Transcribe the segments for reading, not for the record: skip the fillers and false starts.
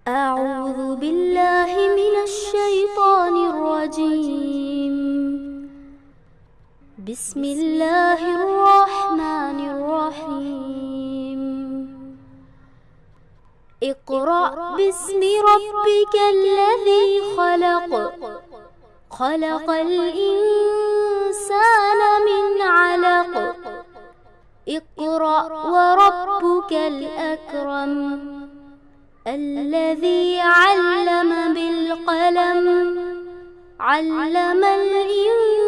أعوذ بالله من الشيطان الرجيم. بسم الله الرحمن الرحيم. اقرأ باسم ربك الذي خلق. خلق الإنسان من علق. اقرأ وربك الأكرم. الذي علم بالقلم. علم الإنسان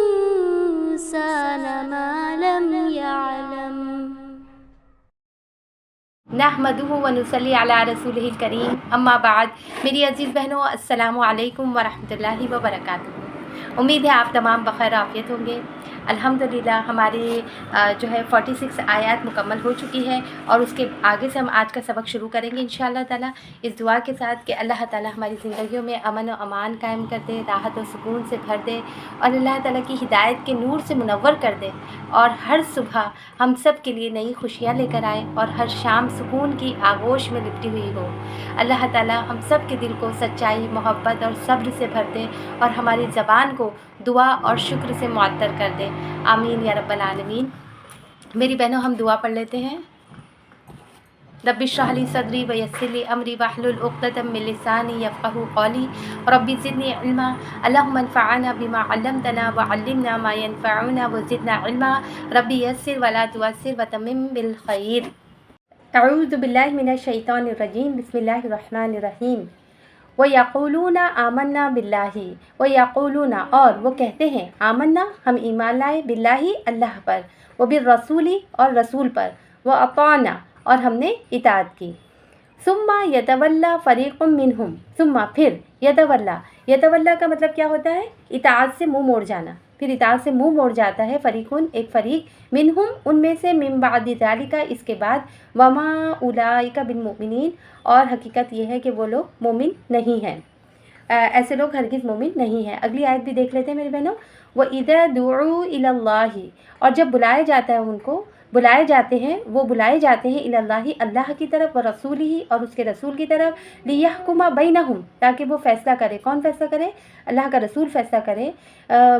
ما لم يعلم. نحمدہ و نصلی علی رسولہ الکریم، اما بعد۔ میری عزیز بہنوں، السلام علیکم ورحمۃ اللہ وبرکاتہ۔ امید ہے آپ تمام بخیر عافیت ہوں گے۔ الحمدللہ ہماری 46 آیات مکمل ہو چکی ہے، اور اس کے آگے سے ہم آج کا سبق شروع کریں گے انشاءاللہ تعالیٰ، اس دعا کے ساتھ کہ اللہ تعالیٰ ہماری زندگیوں میں امن و امان قائم کر دے، راحت و سکون سے بھر دے، اور اللہ تعالیٰ کی ہدایت کے نور سے منور کر دے، اور ہر صبح ہم سب کے لیے نئی خوشیاں لے کر آئے، اور ہر شام سکون کی آغوش میں لپٹی ہوئی ہو۔ اللہ تعالیٰ ہم سب کے دل کو سچائی، محبت اور صبر سے بھر دے، اور ہماری زبان کو دعا اور شکر سے معطر کر دے، آمین یا رب العالمین۔ میری بہنوں، ہم دعا پڑھ لیتے ہیں۔ رب اشرح لی صدری ویسر لی امری واحلل عقدۃ من لسانی یفقہوا قولی رب زدنی علما اللہم انفعنا بما علمتنا وعلمنا ما ینفعنا وزدنا علما رب یسر ولا تعسر وتمم بالخیر۔ اعوذ باللہ من الشیطان الرجیم، بسم اللہ الرحمن الرحیم۔ وَيَقُولُونَ آمَنَّا بِاللَّهِ، وَيَقُولُونَ اور وہ کہتے ہیں، آمنا ہم ایمان لائے، باللہ اللہ پر، وبالرسول اور رسول پر، وَأَطَعْنَا اور ہم نے اطاعت کی۔ ثُمَّ يَتَوَلَّى فَرِيقٌ مِّنْهُمْ، ثُمَّ پھر یتولا کا مطلب کیا ہوتا ہے؟ اطاعت سے منہ موڑ جانا، پھر اطاعت سے منہ موڑ جاتا ہے، فریقن ایک فریق، منہم ان میں سے، من بعد ذالک اس کے بعد، وما اولئک بالمؤمنین اور حقیقت یہ ہے کہ وہ لوگ مومن نہیں ہیں، ایسے لوگ ہرگز مومن نہیں ہیں۔ اگلی آیت بھی دیکھ لیتے ہیں میرے بہنوں۔ وَإِذَا دُعُوا إِلَى اللَّهِ اور جب بلائے جاتا ہے ان کو، وہ بلائے جاتے ہیں إِلَى اللَّهِ اللہ کی طرف، وَرَسُولِهِ اور اس کے رسول کی طرف، لِيَحْكُمَ بَيْنَهُمْ تاکہ وہ فیصلہ کرے۔ کون فیصلہ کرے؟ اللہ کا رسول فیصلہ کرے،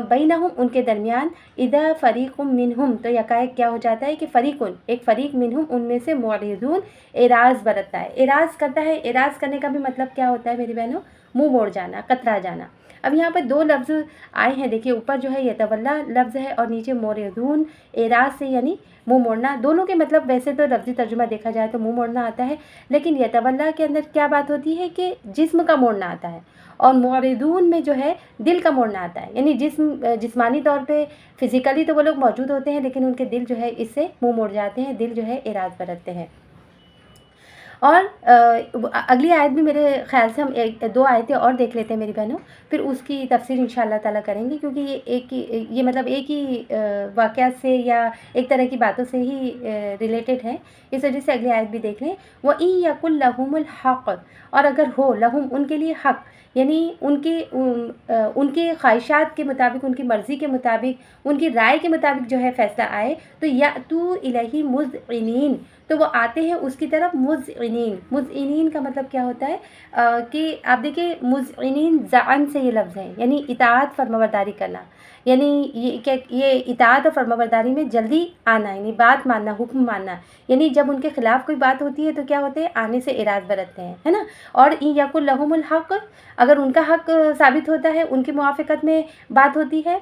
بینہم ان کے درمیان۔ اذا فریق منہم تو یکائک کیا ہو جاتا ہے کہ فریقن ایک فریق منہم ان میں سے، معرضون اعراض برتتا ہے، اعراض کرتا ہے۔ اعراض کرنے کا بھی مطلب کیا ہوتا ہے میری بہنوں؟ منہ موڑ جانا، کترا جانا۔ اب یہاں پہ دو لفظ آئے ہیں، دیکھیے اوپر جو ہے یتولا لفظ ہے، اور نیچے معرضون، اعراض سے یعنی منہ موڑنا۔ دونوں کے مطلب ویسے تو لفظی ترجمہ دیکھا جائے تو منہ موڑنا آتا ہے، لیکن یتولا کے اندر کیا بات ہوتی ہے کہ جسم کا موڑنا آتا ہے، اور معرضون میں جو ہے دل کا موڑنا آتا ہے، یعنی جسمانی طور پہ فزیکلی تو وہ لوگ موجود ہوتے ہیں، لیکن ان کے دل جو ہے اس سے منہ موڑ جاتے ہیں، دل جو ہے اعراض برتتے ہیں۔ اور اگلی آیت بھی میرے خیال سے ہم دو آیتیں اور دیکھ لیتے ہیں میری بہنوں، پھر اس کی تفسیر انشاءاللہ تعالیٰ کریں گے، کیونکہ یہ مطلب ایک ہی واقعات سے یا ایک طرح کی باتوں سے ہی ریلیٹڈ ہے، اس وجہ سے اگلی آیت بھی دیکھ لیں۔ وَإِن يَكُن لَهُمُ الْحَقُّ اور اگر ہو، لہم ان کے لیے، حق یعنی ان کی خواہشات کے مطابق، ان کی مرضی کے مطابق، ان کی رائے کے مطابق جو ہے فیصلہ آئے، تو یأتوا الیہ مذعنین تو وہ آتے ہیں اس کی طرف مذعنین۔ مذعنین کا مطلب کیا ہوتا ہے کہ آپ دیکھیں مذعنین زعن سے یہ لفظ ہے، یعنی اطاعت فرمانبرداری کرنا، یعنی یہ اطاعت اور فرمانبرداری میں جلدی آنا، یعنی بات ماننا، حکم ماننا، یعنی جب ان کے خلاف کوئی بات ہوتی ہے تو کیا ہوتے ہیں؟ آنے سے اعراض برتتے ہیں، ہے نا۔ اور ان یکن لہم الحق اگر ان کا حق ثابت ہوتا ہے، ان کی موافقت میں بات ہوتی ہے،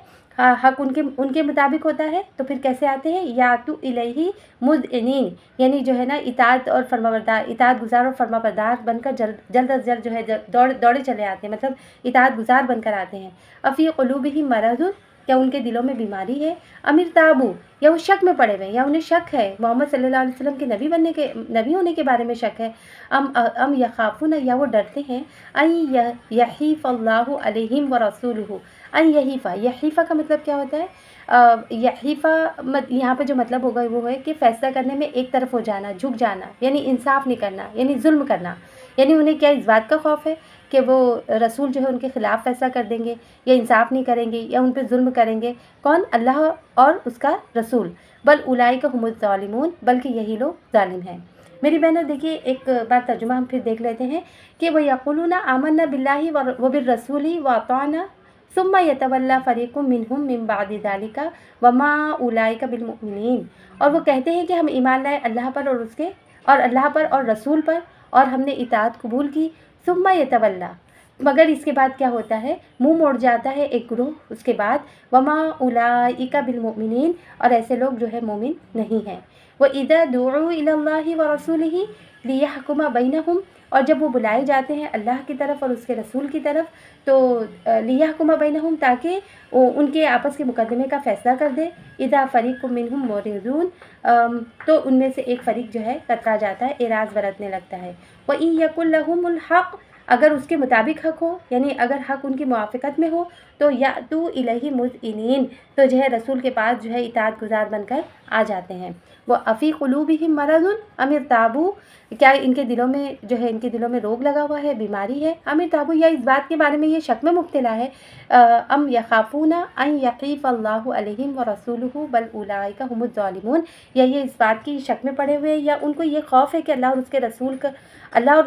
حق ان کے مطابق ہوتا ہے، تو پھر کیسے آتے ہیں؟ یاتو الیہ مذعنین یعنی جو ہے نا اطاعت اور فرمانبردار، اطاعت گزار اور فرمانبردار بن کر جلد از جلد جو ہے دوڑے چلے آتے ہیں، مطلب اطاعت گزار بن کر آتے ہیں۔ افی قلوبہم مرض کیا ان کے دلوں میں بیماری ہے؟ امر تابو یا وہ شک میں پڑے ہوئے ہیں، یا انہیں شک ہے محمد صلی اللہ علیہ وسلم کے نبی ہونے کے بارے میں شک ہے، ام یخافون یا وہ ڈرتے ہیں، ان یحیف اللہ علیہم ورسولہ، ان یحیفہ کا مطلب کیا ہوتا ہے؟ یحیفہ یہاں پہ جو مطلب ہوگا وہ ہے کہ فیصلہ کرنے میں ایک طرف ہو جانا، جھک جانا، یعنی انصاف نہیں کرنا، یعنی ظلم کرنا، یعنی انہیں کیا اس بات کا خوف ہے کہ وہ رسول جو ہے ان کے خلاف فیصلہ کر دیں گے، یا انصاف نہیں کریں گے، یا ان پہ ظلم کریں گے۔ کون؟ اللہ اور اس کا رسول۔ بل اولئک هم الظالمون بلکہ یہی لوگ ظالم ہیں۔ میری بہنوں دیکھیے ایک بار ترجمہ ہم پھر دیکھ لیتے ہیں کہ وہ یقولون آمنا باللہ و بالرسول واطعنا ثم یتولی فریق منہم من بعد ذلک وما اولئک بالمؤمنین، اور وہ کہتے ہیں کہ ہم ایمان لائے اللہ پر اور اللہ پر اور رسول پر، اور ہم نے اطاعت قبول کی، ثم یتولی، مگر اس کے بعد کیا ہوتا ہے، منہ موڑ جاتا ہے ایک گروہ اس کے بعد، وما اولئک بالمؤمنین، اور ایسے لوگ جو ہے مومن نہیں ہیں۔ وَإِذَا دُعُوا إِلَى اللَّهِ وَرَسُولِهِ لِيَحْكُمَ بَيْنَهُمْ، اور جب وہ بلائے جاتے ہیں اللہ کی طرف اور اس کے رسول کی طرف، تو لِيَحْكُمَ بَيْنَهُمْ، تاکہ وہ ان کے آپس کے مقدمے کا فیصلہ کر دے، اِذَا فَرِيقٌ مِّنْهُمْ مُعْرِضُونَ، تو ان میں سے ایک فریق جو ہے کترا جاتا ہے، اعراض برتنے لگتا ہے۔ وَإِن يَكُن لَّهُمُ الْحَقُّ، اگر اس کے مطابق حق ہو، یعنی اگر حق ان کی موافقت میں ہو، تو یأتوا الیہ مذعنین، تو جو ہے رسول کے پاس جو ہے اطاعت گزار بن کر آ جاتے ہیں۔ وہ افی قلوبہم مرض ام ارتابوا، کیا ان کے دلوں میں جو ہے ان کے دلوں میں روگ لگا ہوا ہے، بیماری ہے، ام ارتابوا، یا اس بات کے بارے میں یہ شک میں مبتلا ہے، ام یخافون ان یقیف اللہ علیہم ورسولہ بل اولئک هم الظالمون، یا یہ اس بات کی شک میں پڑے ہوئے، یا ان کو یہ خوف ہے کہ اللہ اور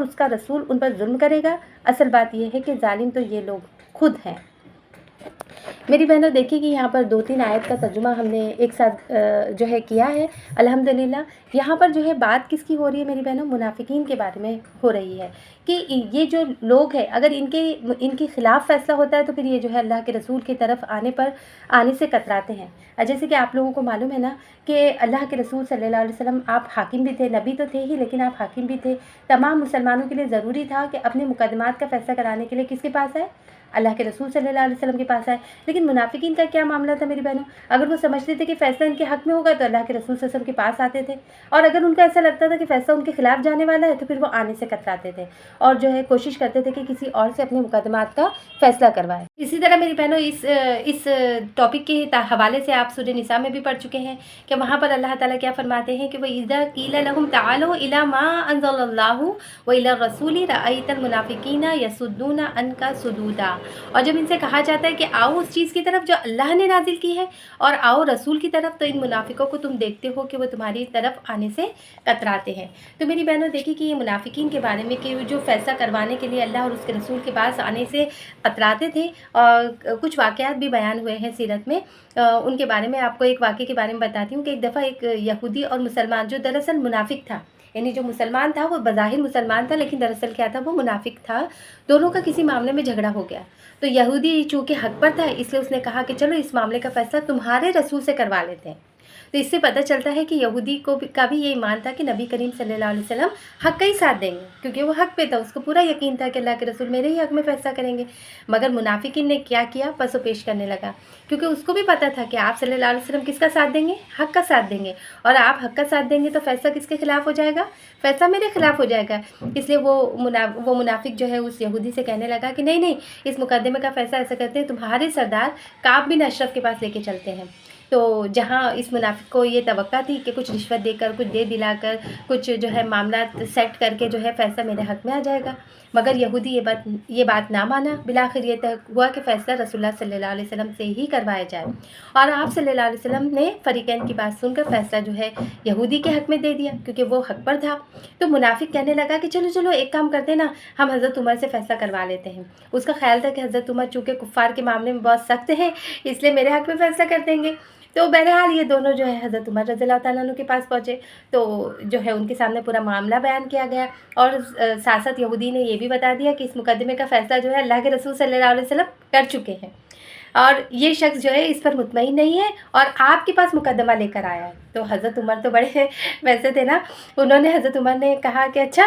اس کا رسول ان پر ظلم کرے گا۔ اصل بات یہ ہے کہ ظالم تو یہ لوگ خود ہیں۔ میری بہنوں دیکھیے کہ یہاں پر 2-3 آیت کا ترجمہ ہم نے ایک ساتھ جو ہے کیا ہے الحمدللہ۔ یہاں پر جو ہے بات کس کی ہو رہی ہے میری بہنوں؟ منافقین کے بارے میں ہو رہی ہے کہ یہ جو لوگ ہیں اگر ان کے خلاف فیصلہ ہوتا ہے تو پھر یہ جو ہے اللہ کے رسول کی طرف آنے سے کتراتے ہیں۔ جیسے کہ آپ لوگوں کو معلوم ہے نا کہ اللہ کے رسول صلی اللہ علیہ وسلم آپ حاکم بھی تھے، نبی تو تھے ہی لیکن آپ حاکم بھی تھے۔ تمام مسلمانوں کے لیے ضروری تھا کہ اپنے مقدمات کا فیصلہ کرانے کے لیے کس کے پاس آئے؟ اللہ کے رسول صلی اللہ علیہ وسلم کے پاس آئے۔ لیکن منافقین کا کیا معاملہ تھا میری بہنوں؟ اگر وہ سمجھتے تھے کہ فیصلہ ان کے حق میں ہوگا تو اللہ کے رسول صلی اللہ علیہ وسلم کے پاس آتے تھے، اور اگر ان کو ایسا لگتا تھا کہ فیصلہ ان کے خلاف جانے والا ہے تو پھر وہ آنے سے کتراتے تھے اور جو ہے کوشش کرتے تھے کہ کسی اور سے اپنے مقدمات کا فیصلہ کروائے۔ اسی طرح میری بہنوں اس ٹاپک کے حوالے سے آپ سورہ نساء میں بھی پڑھ چکے ہیں کہ وہاں پر اللہ تعالیٰ کیا فرماتے ہیں کہ وَإِذَا قِيلَ لَهُمْ تَعَالَوْا إِلَىٰ مَا أَنزَلَ اللَّهُ وَإِلَى الرَّسُولِ رَأَيْتَ الْمُنَافِقِينَ يَصُدُّونَ عَنْكَ صُدُودًا، اور جب ان سے کہا جاتا ہے کہ آؤ اس چیز کی طرف جو اللہ نے نازل کی ہے اور آؤ رسول کی طرف، تو ان منافقوں کو تم دیکھتے ہو کہ وہ تمہاری طرف آنے سے کتراتے ہیں۔ تو میری بہنوں دیکھیے کہ یہ منافقین کے بارے میں کہ جو فیصلہ کروانے کے لیے اللہ اور اس کے رسول کے پاس آنے سے کتراتے تھے، اور کچھ واقعات بھی بیان ہوئے ہیں سیرت میں، ان کے بارے میں آپ کو ایک واقعے کے بارے میں بتاتی ہوں کہ ایک دفعہ ایک یہودی اور مسلمان جو دراصل منافق تھا، یعنی جو مسلمان تھا وہ بظاہر مسلمان تھا لیکن دراصل کیا تھا، وہ منافق تھا، دونوں کا کسی معاملے میں جھگڑا ہو گیا۔ تو یہودی چونکہ حق پر تھا اس لیے اس نے کہا کہ چلو اس معاملے کا فیصلہ تمہارے رسول سے کروا لیتے ہیں۔ تو اس سے پتہ چلتا ہے کہ یہودی کا بھی یہ ایمان تھا کہ نبی کریم صلی اللہ علیہ وسلم حق کا ہی ساتھ دیں گے، کیونکہ وہ حق پہ تھا، اس کو پورا یقین تھا کہ اللہ کے رسول میرے ہی حق میں فیصلہ کریں گے۔ مگر منافقین نے کیا کیا؟ پس و پیش کرنے لگا، کیونکہ اس کو بھی پتہ تھا کہ آپ صلی اللہ علیہ وسلم کس کا ساتھ دیں گے؟ حق کا ساتھ دیں گے، اور آپ حق کا ساتھ دیں گے تو فیصلہ کس کے خلاف ہو جائے گا؟ فیصلہ میرے خلاف ہو جائے گا۔ اس لیے وہ منافق جو ہے اس یہودی سے کہنے لگا کہ نہیں، اس مقدمے کا فیصلہ ایسا کرتے ہیں، تمہارے سردار کعب بن اشرف کے پاس لے کے چلتے ہیں۔ تو جہاں اس منافق کو یہ توقع تھی کہ کچھ رشوت دے کر، کچھ دے دلا کر، کچھ جو ہے معاملات سیٹ کر کے جو ہے فیصلہ میرے حق میں آ جائے گا، مگر یہودی یہ بات نہ مانا۔ بالآخر یہ طے ہوا کہ فیصلہ رسول اللہ صلی اللہ علیہ وسلم سے ہی کروایا جائے، اور آپ صلی اللہ علیہ وسلم نے فریقین کی بات سن کر فیصلہ جو ہے یہودی کے حق میں دے دیا، کیونکہ وہ حق پر تھا۔ تو منافق کہنے لگا کہ چلو ایک کام کرتے نا، ہم حضرت عمر سے فیصلہ کروا لیتے ہیں۔ اس کا خیال تھا کہ حضرت عمر چونکہ کفار کے معاملے میں بہت سخت ہیں اس لیے میرے حق میں فیصلہ کر دیں گے۔ تو بہرحال یہ دونوں جو ہے حضرت عمر رضی اللہ تعالیٰ عنہ کے پاس پہنچے، تو جو ہے ان کے سامنے پورا معاملہ بیان کیا گیا، اور ساتھ ساتھ یہودی نے یہ بھی بتا دیا کہ اس مقدمے کا فیصلہ جو ہے اللہ کے رسول صلی اللہ علیہ وسلم کر چکے ہیں، اور یہ شخص جو ہے اس پر مطمئن نہیں ہے اور آپ کے پاس مقدمہ لے کر آیا ہے۔ تو حضرت عمر تو بڑے ویسے تھے نا، حضرت عمر نے کہا کہ اچھا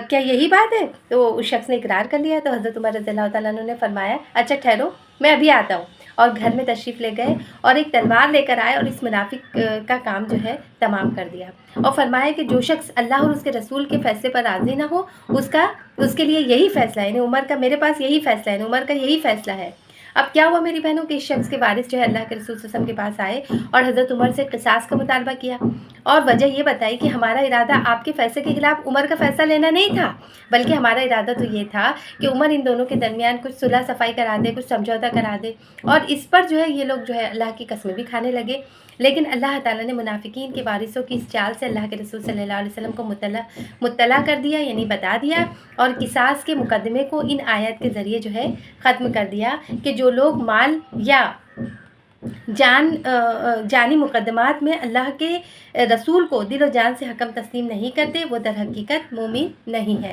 کیا یہی بات ہے؟ تو اس شخص نے اقرار کر لیا۔ تو حضرت عمر رضی اللہ تعالیٰ عنہ نے فرمایا اچھا ٹھہرو، میں ابھی آتا ہوں، اور گھر میں تشریف لے گئے اور ایک تلوار لے کر آئے اور اس منافق کا کام جو ہے تمام کر دیا، اور فرمایا کہ جو شخص اللہ اور اس کے رسول کے فیصلے پر راضی نہ ہو اس کے لیے یہی فیصلہ ہے، یعنی عمر کا میرے پاس یہی فیصلہ ہے، یعنی عمر کا یہی فیصلہ ہے۔ اب کیا ہوا میری بہنوں کہ اس شخص کے وارث جو ہے اللہ کے رسول صلی اللہ علیہ وسلم کے پاس آئے اور حضرت عمر سے قصاص کا مطالبہ کیا، اور وجہ یہ بتائی کہ ہمارا ارادہ آپ کے فیصلے کے خلاف عمر کا فیصلہ لینا نہیں تھا، بلکہ ہمارا ارادہ تو یہ تھا کہ عمر ان دونوں کے درمیان کچھ صلح صفائی کرا دے، کچھ سمجھوتہ کرا دے۔ اور اس پر جو ہے یہ لوگ جو ہے اللہ کی قسمیں بھی کھانے لگے، لیکن اللہ تعالیٰ نے منافقین کے وارثوں کی اس چال سے اللہ کے رسول صلی اللہ علیہ وسلم کو مطلع کر دیا، یعنی بتا دیا، اور قصاص کے مقدمے کو ان آیات کے ذریعے جو ہے ختم کر دیا کہ جو لوگ مال یا جانی مقدمات میں اللہ کے رسول کو دل و جان سے حکم تسلیم نہیں کرتے، وہ در حقیقت مومن نہیں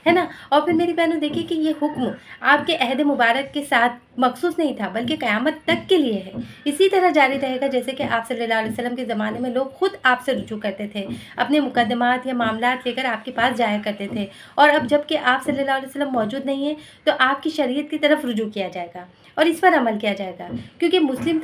ہے نا۔ اور پھر میری بہنوں دیکھیے کہ یہ حکم آپ کے عہد مبارک کے ساتھ مخصوص نہیں تھا، بلکہ قیامت تک کے لیے ہے، اسی طرح جاری رہے گا جیسے کہ آپ صلی اللہ علیہ وسلم کے زمانے میں لوگ خود آپ سے رجوع کرتے تھے، اپنے مقدمات یا معاملات لے کر آپ کے پاس جایا کرتے تھے، اور اب جب کہ آپ صلی اللہ علیہ وسلم موجود نہیں ہیں تو آپ کی شریعت کی طرف رجوع کیا جائے گا اور اس پر عمل کیا جائے گا، کیونکہ مسلم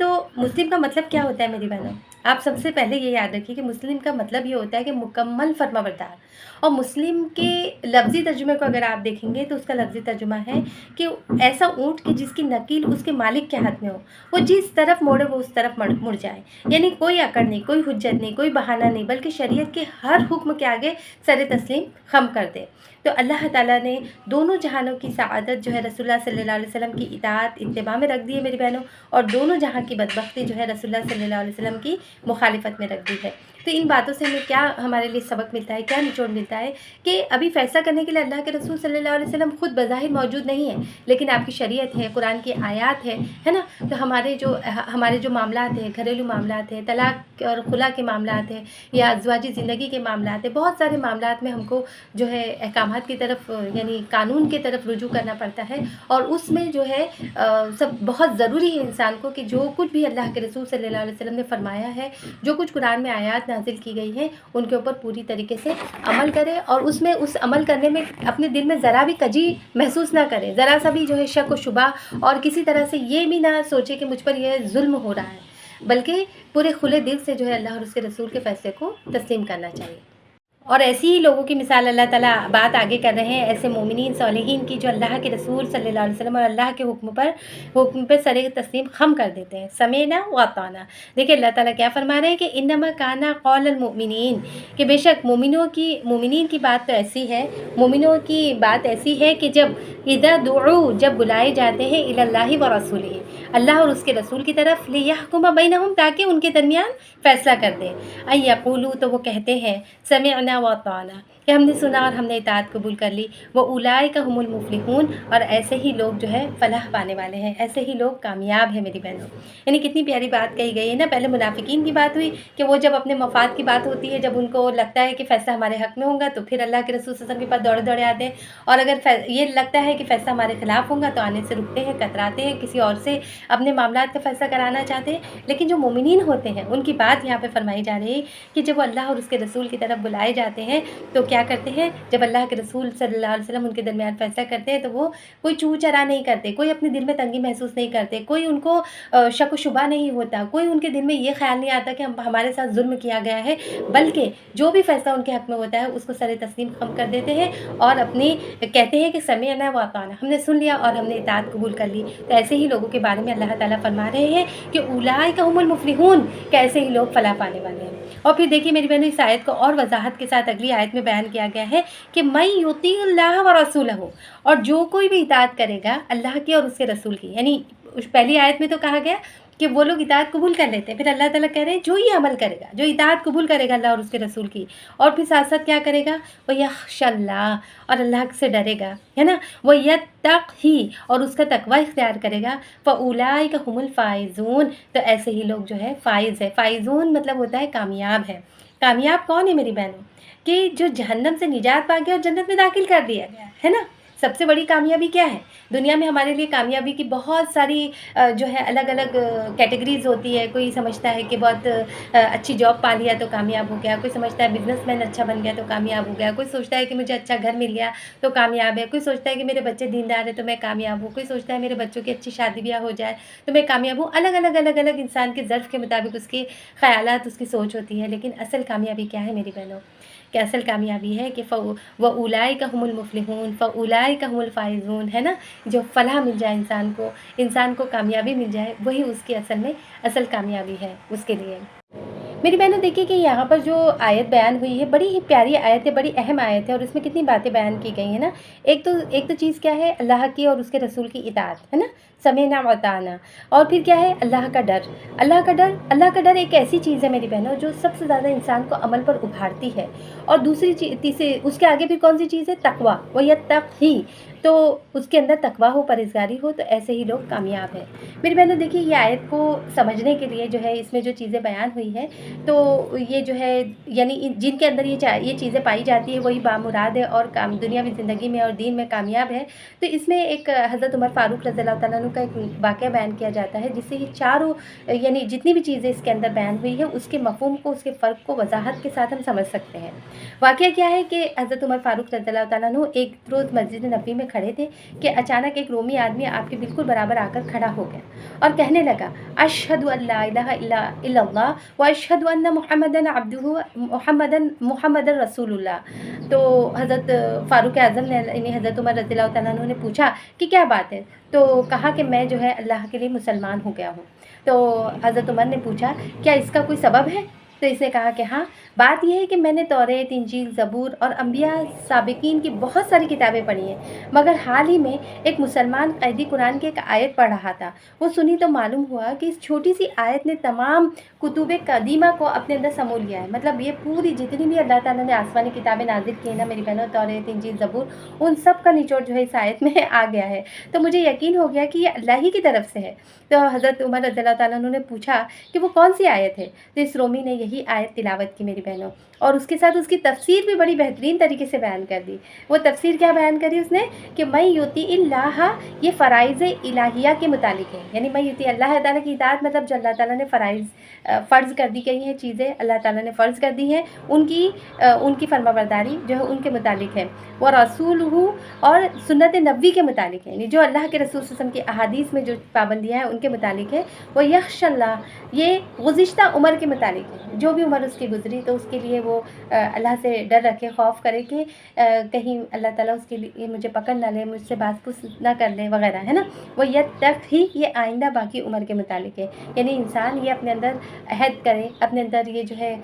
کا مطلب کیا ہوتا ہے میری بہنوں؟ آپ سب سے پہلے یہ یاد رکھیے کہ مسلم کا مطلب یہ ہوتا ہے کہ مکمل فرمانبردار، اور مسلم کے لفظی ترجمے کو اگر آپ دیکھیں گے تو اس کا لفظی ترجمہ ہے کہ ایسا اونٹ کہ جس کی نکیل اس کے مالک کے ہاتھ میں ہو، وہ جس طرف موڑے وہ اس طرف مڑ جائے، یعنی کوئی اکڑ نہیں، کوئی حجت نہیں، کوئی بہانہ نہیں، بلکہ شریعت کے ہر حکم کے آگے سر تسلیم خم کر دے۔ تو اللہ تعالیٰ نے دونوں جہانوں کی سعادت جو ہے رسول اللہ صلی اللہ علیہ وسلم کی اطاعت اتباع میں رکھ دی ہے میری بہنوں، اور دونوں جہاں کی بدبختی جو ہے رسول اللہ صلی اللہ علیہ وسلم کی مخالفت میں رکھ دی ہے۔ تو ان باتوں سے ہمیں کیا ہمارے لیے سبق ملتا ہے، کیا نچوڑ ملتا ہے کہ ابھی فیصلہ کرنے کے لیے اللہ کے رسول صلی اللہ علیہ وسلم خود بظاہر موجود نہیں ہے، لیکن آپ کی شریعت ہے، قرآن کی آیات ہے نا۔ تو ہمارے جو معاملات ہیں، گھریلو معاملات ہیں، طلاق اور خلا کے معاملات ہیں، یا ازواجی زندگی کے معاملات ہیں، بہت سارے معاملات میں ہم کو جو ہے احکامات کی طرف یعنی قانون کی طرف رجوع کرنا پڑتا ہے، اور اس میں جو ہے سب بہت ضروری ہے انسان کو کہ جو کچھ بھی اللہ کے رسول صلی اللہ علیہ وسلم نے فرمایا ہے، جو کچھ قرآن میں آیات نازل کی گئی ہیں، ان کے اوپر پوری طریقے سے عمل کرے، اور اس عمل کرنے میں اپنے دل میں ذرا بھی کجی محسوس نہ کرے، ذرا سا بھی جو ہے شک و شبہ، اور کسی طرح سے یہ بھی نہ سوچے کہ مجھ پر یہ ظلم ہو رہا ہے، بلکہ پورے کھلے دل سے جو ہے اللہ اور اس کے رسول کے فیصلے کو تسلیم کرنا چاہیے۔ اور ایسی ہی لوگوں کی مثال اللہ تعالیٰ بات آگے کر رہے ہیں، ایسے مومنین صالحین کی جو اللہ کے رسول صلی اللہ علیہ وسلم اور اللہ کے حکم پر سر تسلیم خم کر دیتے ہیں، سمینا و اطعنا۔ دیکھیں اللہ تعالیٰ کیا فرما رہے ہیں کہ انما کانا قول المؤمنین، کہ بے شک مومنین کی بات تو ایسی ہے، مومنوں کی بات ایسی ہے کہ جب بلائے جاتے ہیں الی اللہ و رسولہ، اللہ اور اس کے رسول کی طرف، لیحکم بینہم، تاکہ ان کے درمیان فیصلہ کر دیں، ان یقولوا، تو وہ کہتے ہیں، سمعنا و اطعنا، کہ ہم نے سنا اور ہم نے اطاعت قبول کر لی، وَأُولَٰئِكَ هُمُ الْمُفْلِحُونَ، اور ایسے ہی لوگ جو ہے فلاح پانے والے ہیں، ایسے ہی لوگ کامیاب ہیں میری بہنوں۔ یعنی کتنی پیاری بات کہی گئی ہے نا۔ پہلے منافقین کی بات ہوئی کہ وہ جب اپنے مفاد کی بات ہوتی ہے، جب ان کو لگتا ہے کہ فیصلہ ہمارے حق میں ہوگا تو پھر اللہ کے رسول صلی اللہ علیہ وسلم کے پاس دوڑے آتے ہیں، اور اگر یہ لگتا ہے کہ فیصلہ ہمارے خلاف ہوگا تو آنے سے رکتے ہیں، کتراتے ہیں، کسی اور سے اپنے معاملات کا فیصلہ کرانا چاہتے ہیں۔ لیکن جو مومنین ہوتے ہیں ان کی بات یہاں پہ فرمائی جا رہی ہے کہ جب وہ اللہ اور اس کے رسول کی طرف بلائے جاتے ہیں تو کیا کرتے ہیں، جب اللہ کے رسول صلی اللہ علیہ وسلم ان کے درمیان فیصلہ کرتے ہیں تو وہ کوئی چو چرا نہیں کرتے، کوئی اپنے دل میں تنگی محسوس نہیں کرتے، کوئی ان کو شک و شبہ نہیں ہوتا، کوئی ان کے دل میں یہ خیال نہیں آتا کہ ہمارے ساتھ ظلم کیا گیا ہے، بلکہ جو بھی فیصلہ ان کے حق میں ہوتا ہے اس کو سر تسلیم خم کر دیتے ہیں، اور اپنی کہتے ہیں کہ سمعنا و اطعنا، ہم نے سن لیا اور ہم نے اطاعت قبول کر لی۔ تو ایسے ہی لوگوں کے بارے میں اللہ تعالیٰ فرما رہے ہیں کہ اولئک هم المفلحون، کہ ایسے ہی لوگ فلاح پانے والے ہیں۔ اور پھر دیکھیے میری بہنوں، اس آیت کو اور وضاحت کے ساتھ اگلی آیت میں بیان کیا گیا ہے کہ من یطیع اللہ ورسولہ، اور جو کوئی بھی اطاعت کرے گا اللہ کی اور اس کے رسول کی، یعنی پہلی آیت میں تو کہا گیا کہ وہ لوگ اطاعت قبول کر لیتے ہیں، پھر اللہ تعالیٰ کہہ رہے ہیں جو یہ عمل کرے گا، جو اطاعت قبول کرے گا اللہ اور اس کے رسول کی، اور پھر ساتھ ساتھ کیا کرے گا، وہ یخشی اللہ، اور اللہ سے ڈرے گا، ہے نا، وہ یتقی، اور اس کا تقوی اختیار کرے گا، فاولئک هم الفائزون، تو ایسے ہی لوگ جو ہے فائز ہے۔ فائزون مطلب ہوتا ہے کامیاب ہے۔ کامیاب کون ہے میری بہنوں؟ کہ جو جہنم سے نجات پا گیا اور جنت میں داخل کر دیا گیا ہے نا۔ سب سے بڑی کامیابی کیا ہے دنیا میں؟ ہمارے لیے کامیابی کی بہت ساری جو ہے الگ الگ کیٹیگریز ہوتی ہے۔ کوئی سمجھتا ہے کہ بہت اچھی جاب پا لیا تو کامیاب ہو گیا، کوئی سمجھتا ہے بزنس مین اچھا بن گیا تو کامیاب ہو گیا، کوئی سوچتا ہے کہ مجھے اچھا گھر مل گیا تو کامیاب ہے، کوئی سوچتا ہے کہ میرے بچے دیندار ہیں تو میں کامیاب ہوں، کوئی سوچتا ہے میرے بچوں کی اچھی شادی بیاہ ہو جائے تو میں کامیاب ہوں۔ الگ الگ انسان کے ظرف کے مطابق اس کے خیالات، اس کی سوچ ہوتی ہے، لیکن اصل کامیابی کیا ہے میری بہنوں؟ کہ اصل کامیابی ہے کہ وَأُولَئِكَ هُمُ الْمُفْلِحُونَ فَأُولَئِكَ هُمُ الْفَائِزُونَ، ہے نا، جو فلاح مل جائے انسان کو کامیابی مل جائے، وہی اس کی اصل کامیابی ہے اس کے لیے۔ میری بہنوں دیکھیے کہ یہاں پر جو آیت بیان ہوئی ہے بڑی ہی پیاری آیت ہے، بڑی اہم آیت ہے، اور اس میں کتنی باتیں بیان کی گئی ہیں نا. ایک تو چیز کیا ہے، اللہ کی اور اس کے رسول کی اطاعت ہے نا، سمعنا و اطعنا. اور پھر کیا ہے، اللہ کا ڈر. اللہ کا ڈر ایک ایسی چیز ہے میری بہنوں جو سب سے زیادہ انسان کو عمل پر ابھارتی ہے. اور دوسری تیسری اس کے آگے پھر کون سی چیز ہے، تقویٰ. وَيَتَّقِي، تو اس کے اندر تقویٰ ہو، پرہیزگاری ہو، تو ایسے ہی لوگ کامیاب ہیں. میری بہنوں دیکھیے یہ آیت کو سمجھنے کے لیے جو ہے اس میں جو چیزیں بیان ہوئی ہیں، تو یہ جو ہے یعنی جن کے اندر یہ چیزیں پائی جاتی ہے وہی بامراد ہے اور دنیاوی زندگی میں اور دین میں کامیاب ہے. تو اس میں ایک حضرت عمر فاروق رضی اللہ تعالیٰ عنہ کا ایک واقعہ بیان کیا جاتا ہے، جس سے یہ چاروں یعنی جتنی بھی چیزیں اس کے اندر بیان ہوئی ہے اس کے مفہوم کو، اس کے فرق کو وضاحت کے ساتھ ہم سمجھ سکتے ہیں. واقعہ کیا ہے کہ حضرت عمر فاروق رضی اللہ تعالیٰ عنہ ایک روز مسجد نبوی میں کھڑے تھے کہ اچانک ایک رومی آدمی آپ کے بالکل برابر آ کر کھڑا ہو گیا اور کہنے لگا، اشہد ان لا الہ الا اللہ و اشہد ان محمد رسول اللہ. تو حضرت فاروق اعظم نے یعنی حضرت عمر رضی اللہ تعالیٰ عنہ نے پوچھا کہ کیا بات ہے، تو کہا کہ میں جو ہے اللہ کے لیے مسلمان ہو گیا ہوں. تو حضرت عمر نے پوچھا کیا اس کا کوئی سبب ہے؟ تو اس نے کہا کہ ہاں، بات یہ ہے کہ میں نے توریت، انجیل، زبور اور انبیاء سابقین کی بہت ساری کتابیں پڑھی ہیں، مگر حال ہی میں ایک مسلمان قیدی قرآن کی ایک آیت پڑھ رہا تھا. وہ سنی تو معلوم ہوا کہ اس چھوٹی سی آیت نے تمام کتب قدیمہ کو اپنے اندر سمو لیا ہے. مطلب یہ پوری جتنی بھی اللہ تعالیٰ نے آسمانی کتابیں نازل کی ہیں نا میری بہنوں، توریت، انجیل، زبور، ان سب کا نچوڑ جو ہے اس آیت میں آ گیا ہے. تو مجھے یقین ہو گیا کہ یہ اللہ ہی کی طرف سے ہے. تو حضرت عمر رضی اللہ تعالیٰ عنہ نے پوچھا کہ وہ کون سی آیت ہے؟ تو اس رومی نے یہی آیت تلاوت کی میری بہنوں، اور اس کے ساتھ اس کی تفسیر بھی بڑی بہترین طریقے سے بیان کر دی. وہ تفسیر کیا بیان کری اس نے کہ میں یوتی اللہ، یہ فرائض الہیہ کے متعلق ہے. یعنی میں یوتی اللہ تعالیٰ کی اطاعت، مطلب جو اللہ تعالیٰ نے فرض کر دی گئی ہیں چیزیں، اللہ تعالیٰ نے فرض کر دی ہیں، ان کی فرما برداری جو ہے ان کے متعلق ہے. وہ رسول اور سنت نبوی کے متعلق ہے، یعنی جو اللہ کے رسول صلی اللہ علیہ وسلم کی احادیث میں جو پابندیاں ہیں ان کے متعلق ہے. وہ یخش اللہ، یہ گزشتہ عمر کے متعلق ہے، جو بھی عمر اس کی گزری تو اس کے لیے وہ اللہ سے ڈر رکھے، خوف کرے کہ کہیں اللہ تعالیٰ اس کے لیے مجھے پکڑ نہ لے، مجھ سے بات پوچھ نہ کر لے وغیرہ، ہے نا. وہ یتقی، یہ آئندہ باقی عمر کے متعلق ہے. یعنی انسان یہ اپنے اندر عہد کرے، اپنے اندر یہ جو ہے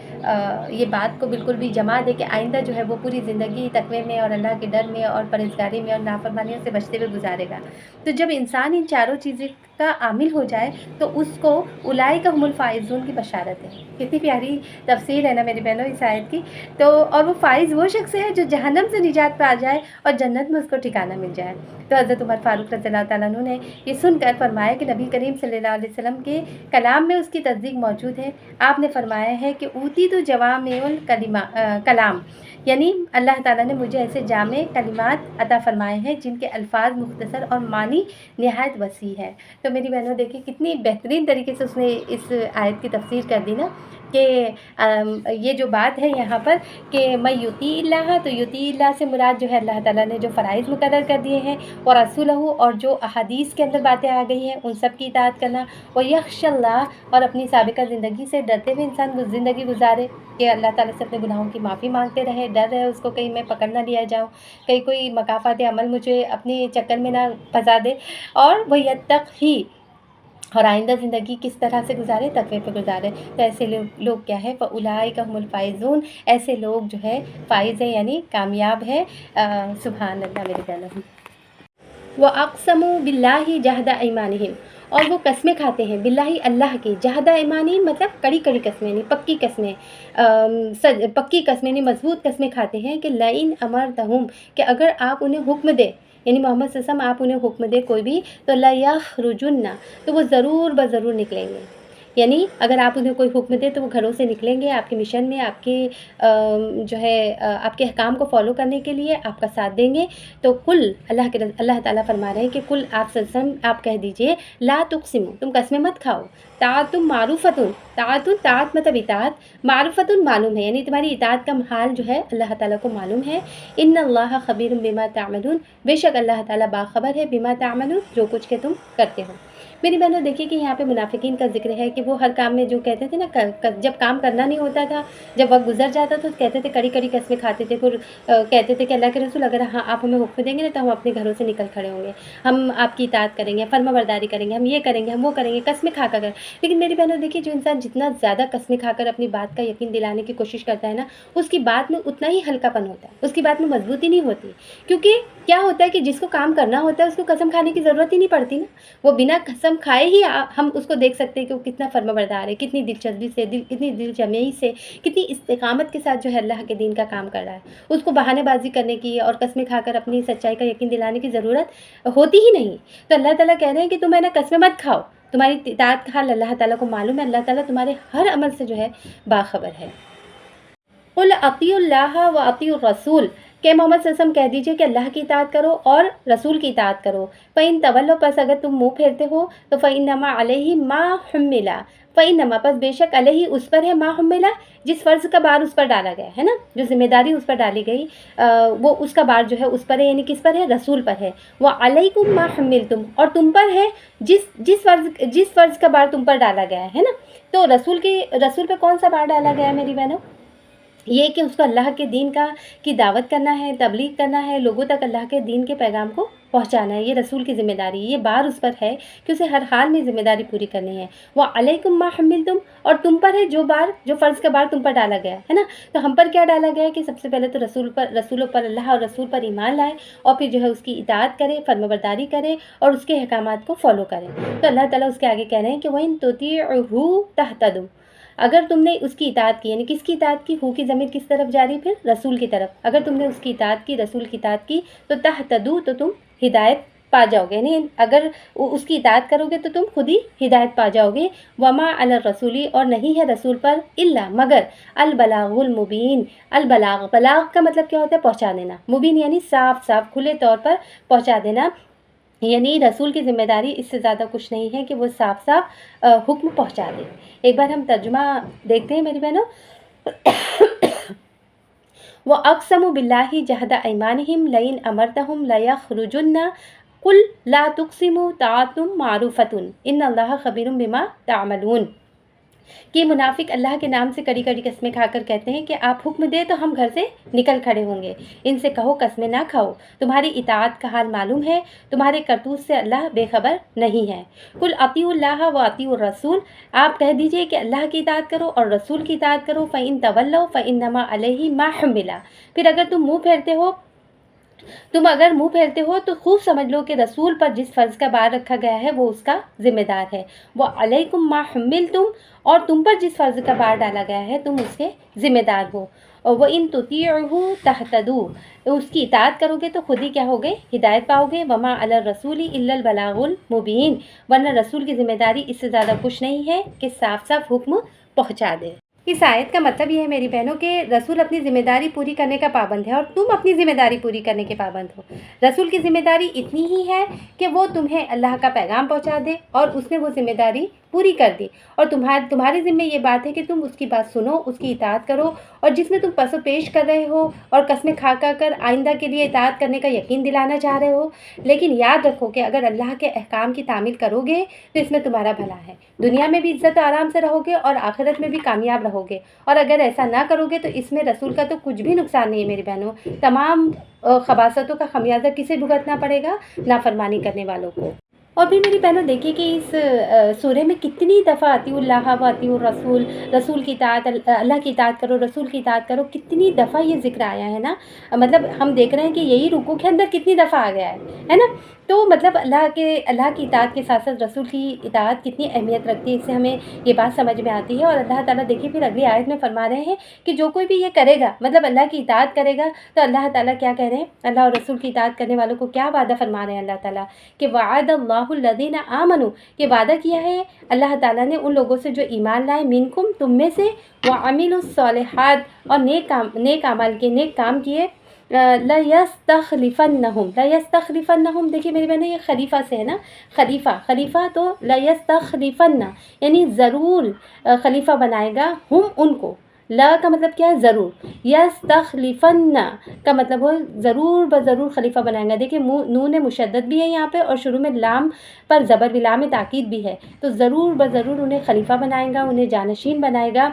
یہ بات کو بالکل بھی جما دے کہ آئندہ جو ہے وہ پوری زندگی تقوی میں اور اللہ کے ڈر میں اور پرہیزگاری میں اور نافرمانیوں سے بچتے ہوئے گزارے گا. تو جب انسان ان چاروں چیزیں کا عامل ہو جائے تو اس کو اولئک هم الفائزون کی بشارت ہے. کتنی پیاری تفسیر ہے نا میری بہنوں اس آیت کی. تو اور وہ فائز وہ شخص ہے جو جہنم سے نجات پا جائے اور جنت میں اس کو ٹھکانہ مل جائے. تو حضرت عمر فاروق رضی اللہ تعالیٰ عنہ نے یہ سن کر فرمایا کہ نبی کریم صلی اللہ علیہ وسلم کے کلام میں اس کی تصدیق موجود ہے. آپ نے فرمایا ہے کہ اوتی تو جوامع کلام، یعنی اللہ تعالیٰ نے مجھے ایسے جامع کلمات عطا فرمائے ہیں جن کے الفاظ مختصر اور معنی نہایت وسیع ہے. تو میری بہنوں دیکھیں کتنی بہترین طریقے سے اس نے اس آیت کی تفسیر کر دی نا، کہ یہ جو بات ہے یہاں پر کہ میں یوتی اللہ، تو یوتی اللہ سے مراد جو ہے اللہ تعالیٰ نے جو فرائض مقرر کر دیے ہیں، اور رسولہ، اور جو احادیث کے اندر باتیں آ گئی ہیں ان سب کی اطاعت کرنا. وہ یخش اللہ، اور اپنی سابقہ زندگی سے ڈرتے ہوئے انسان زندگی گزارے کہ اللہ تعالیٰ سے اپنے گناہوں کی معافی مانگتے رہے، ڈر رہے اس کو کہیں میں پکڑ نہ لیا جاؤں، کہیں کوئی مکافات عمل مجھے اپنے چکر میں نہ پھنسا دے. اور وہ یتقی، اور آئندہ زندگی کس طرح سے گزارے، تقوی پہ گزارے. تو ایسے لوگ کیا ہے، فاولئک هم الفائزون، ایسے لوگ جو ہے فائز ہیں یعنی کامیاب ہے. سبحان اللہ میری بہنوں. وَأَقْسَمُوا بِاللَّهِ جَهْدَ أَيْمَانِهِمْ، اور وہ قسمیں کھاتے ہیں باللہ اللہ کی، جہد ایمانی مطلب کڑی قسمیں، یعنی پکی قسمیں، پکی قسمیں یعنی مضبوط قسمیں کھاتے ہیں کہ لئن امرتہم، کہ اگر آپ انہیں حکم دے، یعنی محمد صلی اللہ علیہ وسلم آپ انہیں حکم دے کوئی بھی، تو لَيَخْرُجُنَّ، تو وہ ضرور بضرور نکلیں گے. یعنی اگر آپ انہیں کوئی حکم دے تو وہ گھروں سے نکلیں گے آپ کے مشن میں، آپ کے جو ہے آپ کے احکام کو فالو کرنے کے لیے آپ کا ساتھ دیں گے. تو کل اللہ تعالیٰ فرما رہے ہیں کہ کل آپ صلی اللہ علیہ وسلم آپ کہہ دیجئے لا تقسموا، تم قسمیں مت کھاؤ. طاعت معروفتن، طاعت مطلب اطاعت، معروفتن معلوم ہے، یعنی تمہاری اطاعت کا حال جو ہے اللہ تعالیٰ کو معلوم ہے. ان اللہ خبیر بما تعملون، بے شک اللہ تعالیٰ باخبر ہے بما تعملون، جو کچھ کہ تم کرتے ہو. میری بہنوں دیکھیے کہ یہاں پہ منافقین کا ذکر ہے کہ وہ ہر کام میں جو کہتے تھے نا، جب کام کرنا نہیں ہوتا تھا، جب وقت گزر جاتا تو کہتے تھے کڑی کڑی قسمیں کھاتے تھے، پھر کہتے تھے کہ اللہ کے رسول اگر آپ ہمیں حکم دیں گے نا تو ہم اپنے گھروں سے نکل کھڑے ہوں گے، ہم آپ کی اطاعت کریں گے، فرما برداری کریں گے، ہم یہ کریں گے، ہم وہ کریں گے، قسمیں کھا کر۔ لیکن میری بہنوں دیکھیے جو انسان جتنا زیادہ قسمیں کھا کر اپنی بات کا یقین دلانے کی کوشش کرتا ہے نا، اس کی بات میں اتنا ہی ہلکا پن ہوتا ہے، اس کی بات میں مضبوطی نہیں ہوتی، کیونکہ کیا ہوتا ہے کہ جس کو کام کرنا ہوتا ہے اس کو قسم کھانے کی ضرورت ہی نہیں پڑتی نا، وہ بنا قسم کھائے ہی ہم اس کو دیکھ سکتے ہیں کہ وہ کتنا فرما بردار ہے، کتنی دلچسپی سے کتنی دل جمعی سے، کتنی استقامت کے ساتھ جو ہے اللہ کے دین کا کام کر رہا ہے۔ اس کو بہانے بازی کرنے کی اور قسمیں کھا کر اپنی سچائی کا یقین دلانے کی ضرورت ہوتی ہی نہیں۔ تو اللہ تعالیٰ کہہ رہے ہیں کہ تم ہے نا قسمیں مت کھاؤ، تمہاری اطاعت کا حال اللہ تعالیٰ کو معلوم ہے، اللہ تعالیٰ تمہارے ہر عمل سے جو ہے باخبر ہے۔ قل اطیعوا اللہ و اطیعوا الرسول، کہ محمد صلی اللہ علیہ وسلم کہہ دیجئے کہ اللہ کی اطاعت کرو اور رسول کی اطاعت کرو۔ فَإِن تَوَلَّوْا، پس اگر تم منہ پھیرتے ہو تو فَإِنَّمَا عَلَيْهِ مَا حُمِّلَ، فَإِنَّمَا، پس بے شک علیہ اس پر ہے، ما حملہ جس فرض کا بار اس پر ڈالا گیا ہے نا، جو ذمہ داری اس پر ڈالی گئی وہ اس کا بار جو ہے اس پر ہے، یعنی کس پر ہے؟ رسول پر ہے۔ وَعَلَيْكُمْ مَا حُمِّلْتُمْ، اور تم پر ہے جس فرض کا بار تم پر ڈالا گیا ہے نا۔ تو رسول پہ کون سا بار ڈالا گیا ہے میری بہنوں؟ یہ کہ اس کو اللہ کے دین کی دعوت کرنا ہے، تبلیغ کرنا ہے، لوگوں تک اللہ کے دین کے پیغام کو پہنچانا ہے، یہ رسول کی ذمہ داری، یہ بار اس پر ہے کہ اسے ہر حال میں ذمہ داری پوری کرنی ہے۔ وَعَلَيْكُمْ مَا حُمِّلْتُمْ، اور تم پر ہے جو فرض کا بار تم پر ڈالا گیا ہے نا۔ تو ہم پر کیا ڈالا گیا ہے کہ سب سے پہلے تو رسولوں پر، اللہ اور رسول پر ایمان لائے، اور پھر جو ہے اس کی اطاعت کرے، فرمانبرداری کرے اور اس کے احکامات کو فالو کرے۔ تو اللہ تعالیٰ اس کے آگے کہہ رہے ہیں کہ وَإِن تُطِيعُوهُ تَهْتَدُوا، اگر تم نے اس کی اطاعت کی، یعنی کس کی اطاعت کی؟ ہو کی ضمیر کس طرف جاری؟ پھر رسول کی طرف۔ اگر تم نے اس کی اطاعت کی، رسول کی اطاعت کی، تو تہتدوا، تو تم ہدایت پا جاؤ گے، یعنی اگر اس کی اطاعت کرو گے تو تم خود ہی ہدایت پا جاؤ گے۔ وما علی الرسول، اور نہیں ہے رسول پر الا مگر البلاغ المبین، بلاغ کا مطلب کیا ہوتا ہے؟ پہنچا دینا، مبین یعنی صاف صاف کھلے طور پر پہنچا دینا، یعنی رسول کی ذمہ داری اس سے زیادہ کچھ نہیں ہے کہ وہ صاف صاف حکم پہنچا دے۔ ایک بار ہم ترجمہ دیکھتے ہیں میری بہنوں۔ وَأَقْسَمُوا بِاللَّهِ جَهْدَ أَيْمَانِهِمْ لَئِنْ أَمَرْتَهُمْ لَيَخْرُجُنَّ قُلْ لَا تُقْسِمُوا طَاعَةٌ مَعْرُوفَةٌ إِنَّ اللَّهَ خَبِيرٌ بِمَا تَعْمَلُونَ، کہ منافق اللہ کے نام سے کڑی کڑی قسمیں کھا کر کہتے ہیں کہ آپ حکم دے تو ہم گھر سے نکل کھڑے ہوں گے، ان سے کہو قسمیں نہ کھاؤ، تمہاری اطاعت کا حال معلوم ہے، تمہارے کرتوت سے اللہ بے خبر نہیں ہے۔ قل اطیعوا اللہ و اطیعوا الرسول، آپ کہہ دیجئے کہ اللہ کی اطاعت کرو اور رسول کی اطاعت کرو۔ فإن تولوا فإنما علیہ ما حمل، پھر اگر تم منہ پھیرتے ہو تو خوب سمجھ لو کہ رسول پر جس فرض کا بار رکھا گیا ہے وہ اس کا ذمہ دار ہے۔ وَعَلَيْكُمْ مَا حُمِّلْتُمْ، اور تم پر جس فرض کا بار ڈالا گیا ہے تم اس کے ذمہ دار ہو۔ وَإِن تُطِيعُوهُ تَهْتَدُوا، اس کی اطاعت کرو گے تو خود ہی کیا ہوگے؟ ہدایت پاؤ گے۔ وَمَا عَلَى الرَّسُولِ إِلَّا الْبَلَاغُ الْمُبِينُ، ورنہ رسول کی ذمہ داری اس سے زیادہ کچھ نہیں ہے کہ صاف صاف حکم پہنچا دے۔ اس آیت کا مطلب یہ ہے میری بہنوں کہ رسول اپنی ذمہ داری پوری کرنے کا پابند ہے اور تم اپنی ذمہ داری پوری کرنے کے پابند ہو۔ رسول کی ذمہ داری اتنی ہی ہے کہ وہ تمہیں اللہ کا پیغام پہنچا دے اور اس نے وہ ذمہ داری پوری کر دی، اور تمہارے ذمہ یہ بات ہے کہ تم اس کی بات سنو، اس کی اطاعت کرو، اور جس میں تم پس و پیش کر رہے ہو اور قسمیں کھا کر آئندہ کے لیے اطاعت کرنے کا یقین دلانا چاہ رہے ہو، لیکن یاد رکھو کہ اگر اللہ کے احکام کی تعمیل کرو گے تو اس میں تمہارا بھلا ہے، دنیا میں بھی عزت و آرام سے رہو گے اور آخرت میں بھی کامیاب رہو گے، اور اگر ایسا نہ کرو گے تو اس میں رسول کا تو کچھ بھی نقصان نہیں ہے میری بہنوں۔ تمام خباثتوں کا خمیازہ کسے بھگتنا پڑے گا؟ نافرمانی کرنے والوں کو۔ اور پھر میری بہنوں دیکھیے کہ اس سورہ میں کتنی دفعہ اطیعوا اللہ و اطیعوا الرسول، رسول کی اطاعت، اللہ کی اطاعت کرو، رسول کی اطاعت کرو، کتنی دفعہ یہ ذکر آیا ہے نا، مطلب ہم دیکھ رہے ہیں کہ یہی رکوع کے اندر کتنی دفعہ آ گیا ہے نا۔ تو مطلب اللہ کی اطاعت کے ساتھ ساتھ رسول کی اطاعت کتنی اہمیت رکھتی ہے، اس سے ہمیں یہ بات سمجھ میں آتی ہے۔ اور اللہ تعالیٰ دیکھیے پھر اگلی آیت میں فرما رہے ہیں کہ جو کوئی بھی یہ کرے گا، مطلب اللہ کی اطاعت کرے گا، تو اللہ تعالیٰ کیا کہہ رہے ہیں؟ اللہ اور رسول کی اطاعت کرنے والوں کو کیا وعدہ فرما رہے ہیں اللہ تعالیٰ کہ وعد اللہ الذین آمنوا، کہ وعدہ کیا ہے اللہ تعالیٰ نے ان لوگوں سے جو ایمان لائے، منکم تم میں سے، وعملوا الصالحات اور نیک اعمال کے، نیک کام کیے، لَيَسْتَخْلِفَنَّهُمْ، دیکھیے میری بہنیں یہ خلیفہ سے ہے نا، خلیفہ تو لَيَسْتَخْلِفَنَّ یعنی ضرور خلیفہ بنائے گا، ہم ان کو، لا کا مطلب کیا ہے؟ ضرور. یستخلفن کا مطلب ہو ضرور بضرور خلیفہ بنائیں گا. دیکھیں نون مشدد بھی ہے یہاں پہ اور شروع میں لام پر زبر بھی، لام تاکید بھی ہے. تو ضرور بضرور انہیں خلیفہ بنائے گا، انہیں جانشین بنائے گا.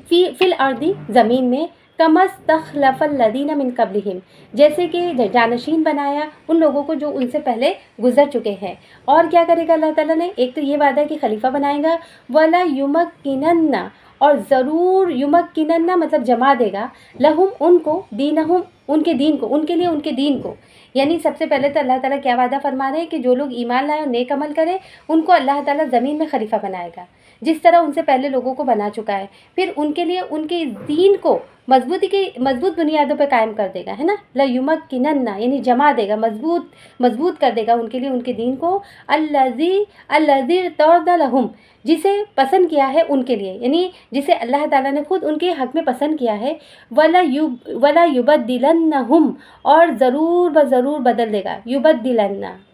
فی الارض زمین میں، کما استخلف الذین من قبلہم جیسے کہ جانشین بنایا ان لوگوں کو جو ان سے پہلے گزر چکے ہیں. اور کیا کرے گا اللہ تعالیٰ نے؟ ایک تو یہ وعدہ کہ خلیفہ بنائے گا. ولا یمکنن اور ضرور یمکنن مطلب جما دے گا لہم ان کو دینہم ان کے دین کو، ان کے لیے ان کے دین کو. یعنی سب سے پہلے تو اللہ تعالیٰ کیا وعدہ فرما رہے ہیں کہ جو لوگ ایمان لائے اور نیک عمل کرے ان کو اللہ تعالیٰ زمین میں خلیفہ بنائے گا جس طرح ان سے پہلے لوگوں کو بنا چکا ہے. پھر ان کے لیے ان کے دین کو مضبوط بنیادوں پہ قائم کر دے گا، ہے نا. لیمکنن یعنی جما دے گا، مضبوط کر دے گا ان کے لیے ان کے دین کو. الذی ارتضی لہم جسے پسند کیا ہے ان کے لیے، یعنی جسے اللہ تعالیٰ نے خود ان کے حق میں پسند کیا ہے. ولا یبدلنہم اور ضرور بضرور بدل دے گا.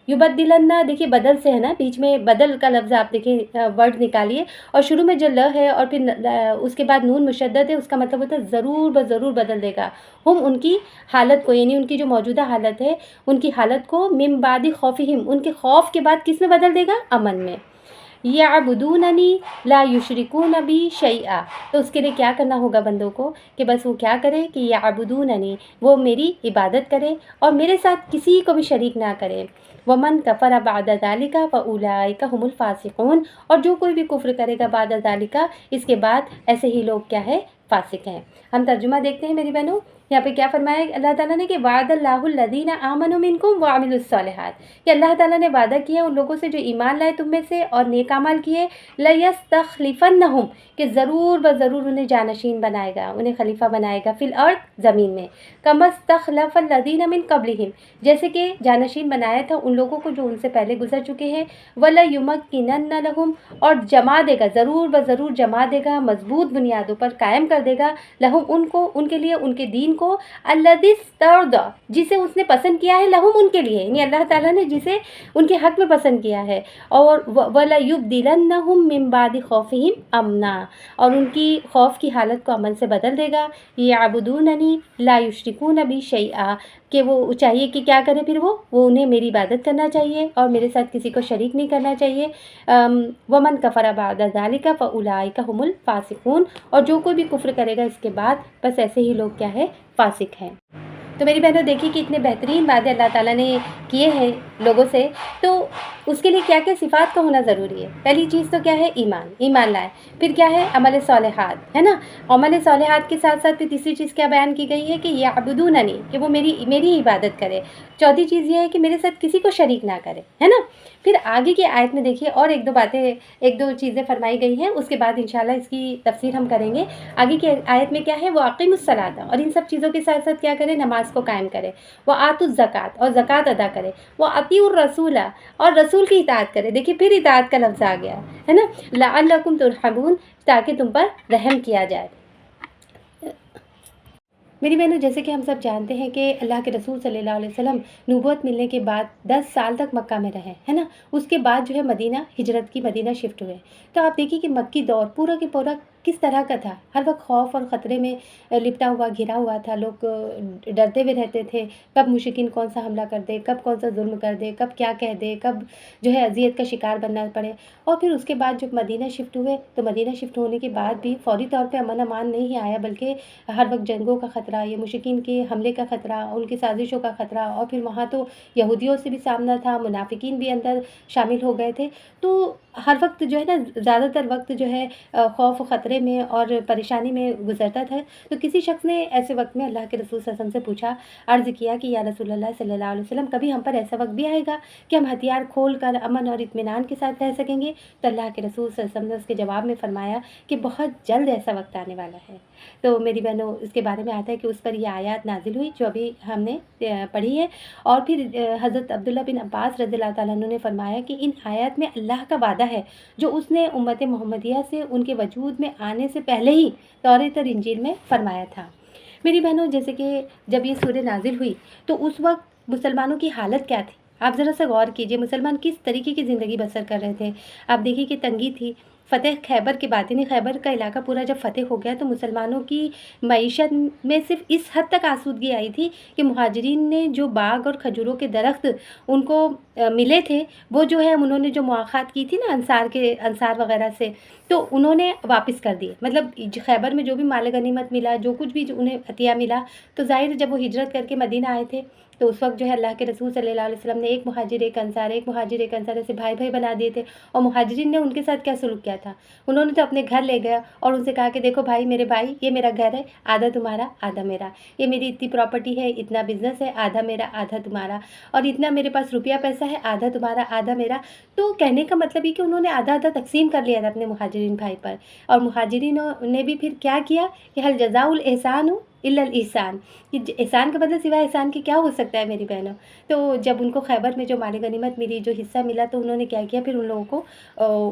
یبدلن دیکھیے بدل سے ہے نا، بیچ میں بدل کا لفظ آپ دیکھیں ورڈ نکالیے اور شروع میں جو ل ہے اور پھر اس کے بعد نون مشدد ہے، اس کا مطلب ہوتا ہے ضرور بضرور بدل دے گا. ہم ان کی حالت کو، یعنی ان کی جو موجودہ حالت ہے ان کی حالت کو من بعد خوفہم ان کے خوف کے بعد کس میں بدل دے گا؟ امن میں. یعبدوننی لا یشرکون بی شیئا تو اس کے لیے کیا کرنا ہوگا بندوں کو کہ بس وہ کیا کرے کہ یعبدوننی وہ میری عبادت کرے اور میرے ساتھ کسی کو بھی شریک نہ کرے. ومن کفر بعد ذالک فاولئک هم الفاسقون اور جو کوئی بھی کفر کرے گا بعد ذالک اس کے بعد ایسے ہی لوگ کیا ہے؟ فاسق ہیں. ہم ترجمہ دیکھتے ہیں میری بہنوں. یہاں پہ کیا فرمایا اللہ تعالیٰ نے کہ وعد اللہ الذین آمنوا منکم وعملوا الصالحات کہ اللہ تعالیٰ نے وعدہ کیا ان لوگوں سے جو ایمان لائے تم میں سے اور نیک اعمال کیے. لیستخلفنہم کہ ضرور بضرور انہیں جانشین بنائے گا، انہیں خلیفہ بنائے گا. فی الارض زمین میں. کما استخلف الذین من قبلہم جیسے کہ جانشین بنایا تھا ان لوگوں کو جو ان سے پہلے گزر چکے ہیں. ولا یمکنن لہم اور جما دے گا، ضرور بضرور جما دے گا، مضبوط بنیادوں پر قائم کر دے گا. لہم ان کو، ان کے لیے ان کے دین کو. الذی ارتضی جسے اس نے پسند کیا ہے، لہم ان کے لیے، یعنی اللہ تعالیٰ نے جسے ان کے حق میں پسند کیا ہے. اور ولا یبدلنہم من بعد خوفہم امنا اور ان کی خوف کی حالت کو امن سے بدل دے گا. یعبدوننی لا یشرکون بی شیئا کہ وہ چاہیے کہ کیا کرے پھر وہ انہیں میری عبادت کرنا چاہیے اور میرے ساتھ کسی کو شریک نہیں کرنا چاہیے. ومن کفر بعد ذالک فاولئک هم الفاسقون اور جو کوئی بھی کفر کرے گا اس کے بعد بس ایسے ہی لوگ کیا ہے؟ فاسق ہیں. تو میری بہنوں دیکھیے کہ اتنے بہترین وعدے اللہ تعالیٰ نے کیے ہیں لوگوں سے، تو اس کے لیے کیا کیا صفات کا ہونا ضروری ہے. پہلی چیز تو کیا ہے؟ ایمان لائے. پھر کیا ہے؟ عمل صالحات، ہے نا. عمل صالحات کے ساتھ ساتھ پھر تیسری چیز کیا بیان کی گئی ہے کہ یعبدوننی کہ وہ میری عبادت کرے. چوتھی چیز یہ ہے کہ میرے ساتھ کسی کو شریک نہ کرے، ہے نا. پھر آگے کی آیت میں دیکھیے اور ایک دو چیزیں فرمائی گئی ہیں، اس کے بعد انشاءاللہ اس کی تفسیر ہم کریں گے. آگے کی آیت میں کیا ہے؟ وہ اقیم الصلاۃ اور ان سب چیزوں کے ساتھ ساتھ کیا کرے؟ نماز کو قائم کرے. وہ آتوا الزکوٰۃ اور زکوٰۃ ادا کرے. وہ اطیعوا الرسول اور رسول کی اطاعت کرے. دیکھیے پھر اطاعت کا لفظ آ گیا ہے نا. لعلکم ترحمون تاکہ تم پر رحم کیا جائے. میری بہنوں جیسے کہ ہم سب جانتے ہیں کہ اللہ کے رسول صلی اللہ علیہ وسلم نبوت ملنے کے بعد 10 سال تک مکہ میں رہے، ہے نا. اس کے بعد جو ہے مدینہ ہجرت کی، مدینہ شفٹ ہوئے. تو آپ دیکھیے کہ مکی دور پورا کے پورا کس طرح کا تھا. ہر وقت خوف اور خطرے میں لپٹا ہوا گھرا ہوا تھا. لوگ ڈرتے ہوئے رہتے تھے کب مشرکین کون سا حملہ کر دے، کب کون سا ظلم کر دے، کب کیا کہہ دے، کب جو ہے اذیت کا شکار بننا پڑے. اور پھر اس کے بعد جب مدینہ شفٹ ہوئے تو مدینہ شفٹ ہونے کے بعد بھی فوری طور پہ امن امان نہیں آیا، بلکہ ہر وقت جنگوں کا خطرہ، یہ مشرکین کے حملے کا خطرہ، ان کی سازشوں کا خطرہ. اور پھر وہاں تو یہودیوں سے بھی سامنا تھا، منافقین بھی اندر شامل ہو گئے تھے. تو ہر وقت جو ہے نا زیادہ تر وقت جو ہے خوف و خطرے میں اور پریشانی میں گزرتا تھا. تو کسی شخص نے ایسے وقت میں اللہ کے رسول صلی اللہ علیہ وسلم سے پوچھا، عرض کیا کہ یا رسول اللہ صلی اللہ علیہ وسلم کبھی ہم پر ایسا وقت بھی آئے گا کہ ہم ہتھیار کھول کر امن اور اطمینان کے ساتھ رہ سکیں گے؟ تو اللہ کے رسول صلی اللہ علیہ وسلم نے اس کے جواب میں فرمایا کہ بہت جلد ایسا وقت آنے والا ہے. تو میری بہنوں اس کے بارے میں آتا ہے کہ اس پر یہ آیات نازل ہوئی جو ابھی ہم نے پڑھی ہے. اور پھر حضرت عبداللہ بن عباس رضی اللہ تعالیٰ عنہ نے فرمایا کہ ان آیات میں اللہ کا وعدہ ہے جو اس نے امت محمدیہ سے ان کے وجود میں آنے سے پہلے ہی توریت اور انجیل میں فرمایا تھا. میری بہنوں جیسے کہ جب یہ سورہ نازل ہوئی تو اس وقت مسلمانوں کی حالت کیا تھی؟ آپ ذرا سا غور کیجئے، مسلمان کس طریقے کی زندگی بسر کر رہے تھے. آپ دیکھیے کہ تنگی تھی، فتح خیبر کی بات، یعنی خیبر کا علاقہ پورا جب فتح ہو گیا تو مسلمانوں کی معیشت میں صرف اس حد تک آسودگی آئی تھی کہ مہاجرین نے جو باغ اور کھجوروں کے درخت ان کو ملے تھے، وہ جو ہے انہوں نے جو مواخات کی تھی نا انصار وغیرہ سے، تو انہوں نے واپس کر دیے. مطلب خیبر میں جو بھی مال غنیمت ملا، جو کچھ بھی جو انہیں عطیہ ملا، تو ظاہر جب وہ ہجرت کر کے مدینہ آئے تھے تو اس وقت جو ہے اللہ کے رسول صلی اللہ علیہ وسلم نے ایک مہاجر ایک انصار ایسے بھائی بنا دیے تھے. اور مہاجرین نے ان کے ساتھ کیا سلوک کیا تھا، انہوں نے تو اپنے گھر لے گیا اور ان سے کہا کہ دیکھو بھائی، میرے بھائی، یہ میرا گھر ہے، آدھا تمہارا آدھا میرا، یہ میری اتنی پراپرٹی ہے، اتنا بزنس ہے، آدھا میرا آدھا تمہارا، اور اتنا میرے پاس روپیہ پیسہ ہے، آدھا تمہارا آدھا میرا. تو کہنے کا مطلب یہ کہ انہوں نے آدھا آدھا تقسیم کر لیا تھا اپنے مہاجرین بھائی پر. اور مہاجرین نے بھی پھر کیا کیا کہ حل جزاء الاحسان الا الاحسان، کہ احسان کا بدلہ سوائے احسان کے کیا ہو سکتا ہے میری بہنوں. تو جب ان کو خیبر میں جو مال غنیمت ملی، جو حصہ ملا، تو انہوں نے کیا کیا، پھر ان لوگوں کو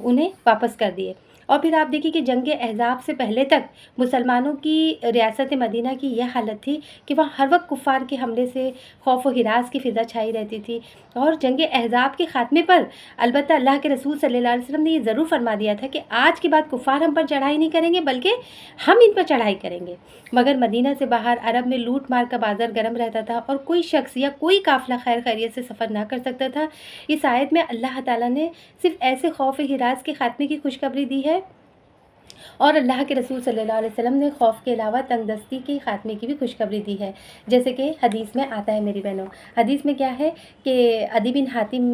انہیں واپس کر دیے. اور پھر آپ دیکھیے کہ جنگ احزاب سے پہلے تک مسلمانوں کی ریاست مدینہ کی یہ حالت تھی کہ وہاں ہر وقت کفار کے حملے سے خوف و ہراس کی فضا چھائی رہتی تھی. اور جنگ احزاب کے خاتمے پر البتہ اللہ کے رسول صلی اللہ علیہ وسلم نے یہ ضرور فرما دیا تھا کہ آج کے بعد کفار ہم پر چڑھائی نہیں کریں گے بلکہ ہم ان پر چڑھائی کریں گے. مگر مدینہ سے باہر عرب میں لوٹ مار کا بازار گرم رہتا تھا اور کوئی شخص یا کوئی قافلہ خیر خیریت سے سفر نہ کر سکتا تھا. اس آیت میں اللہ تعالیٰ نے صرف ایسے خوف ہراس کے خاتمے کی خوشخبری دی ہے، اور اللہ کے رسول صلی اللہ علیہ وسلم نے خوف کے علاوہ تنگ دستی کے خاتمے کی بھی خوشخبری دی ہے. جیسے کہ حدیث میں آتا ہے میری بہنوں، حدیث میں کیا ہے کہ عدی بن حاتم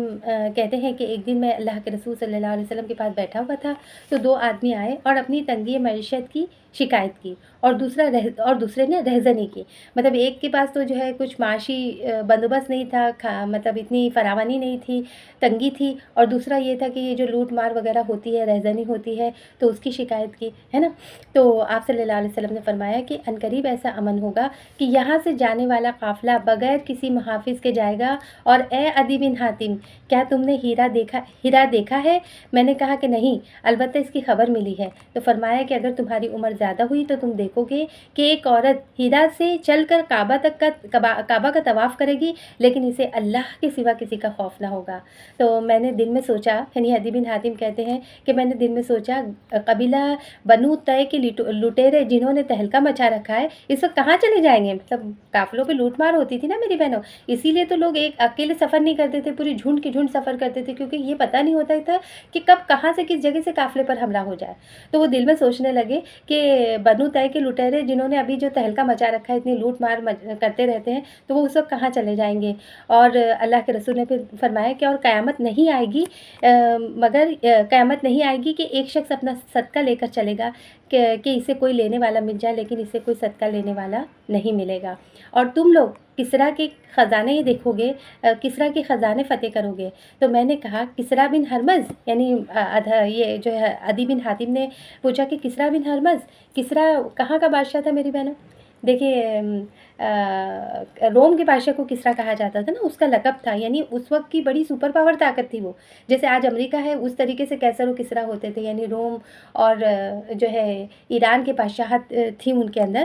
کہتے ہیں کہ ایک دن میں اللہ کے رسول صلی اللہ علیہ وسلم کے پاس بیٹھا ہوا تھا تو دو آدمی آئے اور اپنی تنگی معیشت کی شکایت کی، اور دوسرے نے رہزنی کی. مطلب ایک کے پاس تو جو ہے کچھ معاشی بندوبست نہیں تھا، مطلب اتنی فراوانی نہیں تھی، تنگی تھی، اور دوسرا یہ تھا کہ یہ جو لوٹ مار وغیرہ ہوتی ہے، رہزنی ہوتی ہے، تو اس کی شکایت کی ہے نا. تو آپ صلی اللہ علیہ وسلم نے فرمایا کہ عنقریب ایسا امن ہوگا کہ یہاں سے جانے والا قافلہ بغیر کسی محافظ کے جائے گا. اور اے عدی بن حاتم، کیا تم نے ہیرا دیکھا ہے؟ میں نے کہا کہ نہیں، البتہ اس کی خبر ملی ہے. تو فرمایا کہ اگر تمہاری عمر زیادہ ہوئی تو تم دیکھو گے کہ ایک عورت ہیرا سے چل کر کعبہ کا طواف کرے گی، لیکن اسے اللہ کے سوا کسی کا خوف نہ ہوگا. تو میں نے دل میں سوچا، یعنی عدی بن حاتم کہتے ہیں کہ میں نے دل میں سوچا، قبیلہ بنو طے کے لٹیرے جنہوں نے تہلکہ مچا رکھا ہے اس وقت کہاں چلے جائیں گے؟ مطلب قافلوں پہ لوٹ مار ہوتی تھی نا میری بہنوں، اسی لیے تو لوگ ایک اکیلے سفر نہیں کرتے تھے، پوری جھنڈ کی جھنڈ سفر کرتے تھے، کیونکہ یہ پتہ نہیں ہوتا تھا کہ کب کہاں سے کس جگہ سے قافلے پر حملہ ہو جائے. تو وہ دل میں سوچنے لگے کہ بنو طے کے لٹیرے جنہوں نے ابھی جو تہلکہ مچا رکھا ہے، اتنی لوٹ مار کرتے رہتے ہیں، تو وہ اس وقت کہاں چلے جائیں گے. اور اللہ کے رسول نے پھر فرمایا کہ اور قیامت نہیں آئے گی مگر قیامت نہیں آئے گی کہ ایک شخص اپنا صدقہ لے کر چلے گا کہ اسے کوئی لینے والا مل جائے، لیکن اسے کوئی صدقہ لینے والا نہیں ملے گا. اور تم لوگ کسریٰ کے خزانے ہی دیکھو گے، کسریٰ کے خزانے فتح کرو گے. تو میں نے کہا کسریٰ بن ہرمز، یعنی یہ جو ہے عدی بن حاتم نے پوچھا کہ کسریٰ بن ہرمز، کسریٰ کہاں کا بادشاہ تھا میری بہنوں؟ دیکھیے روم کے بادشاہ کو کسریٰ کہا جاتا تھا نا، اس کا لقب تھا، یعنی اس وقت کی بڑی سپر پاور طاقت تھی وہ. جیسے آج امریکہ ہے اس طریقے سے کیسر و کسریٰ ہوتے تھے، یعنی روم اور جو ہے ایران کے بادشاہت تھی ان کے اندر،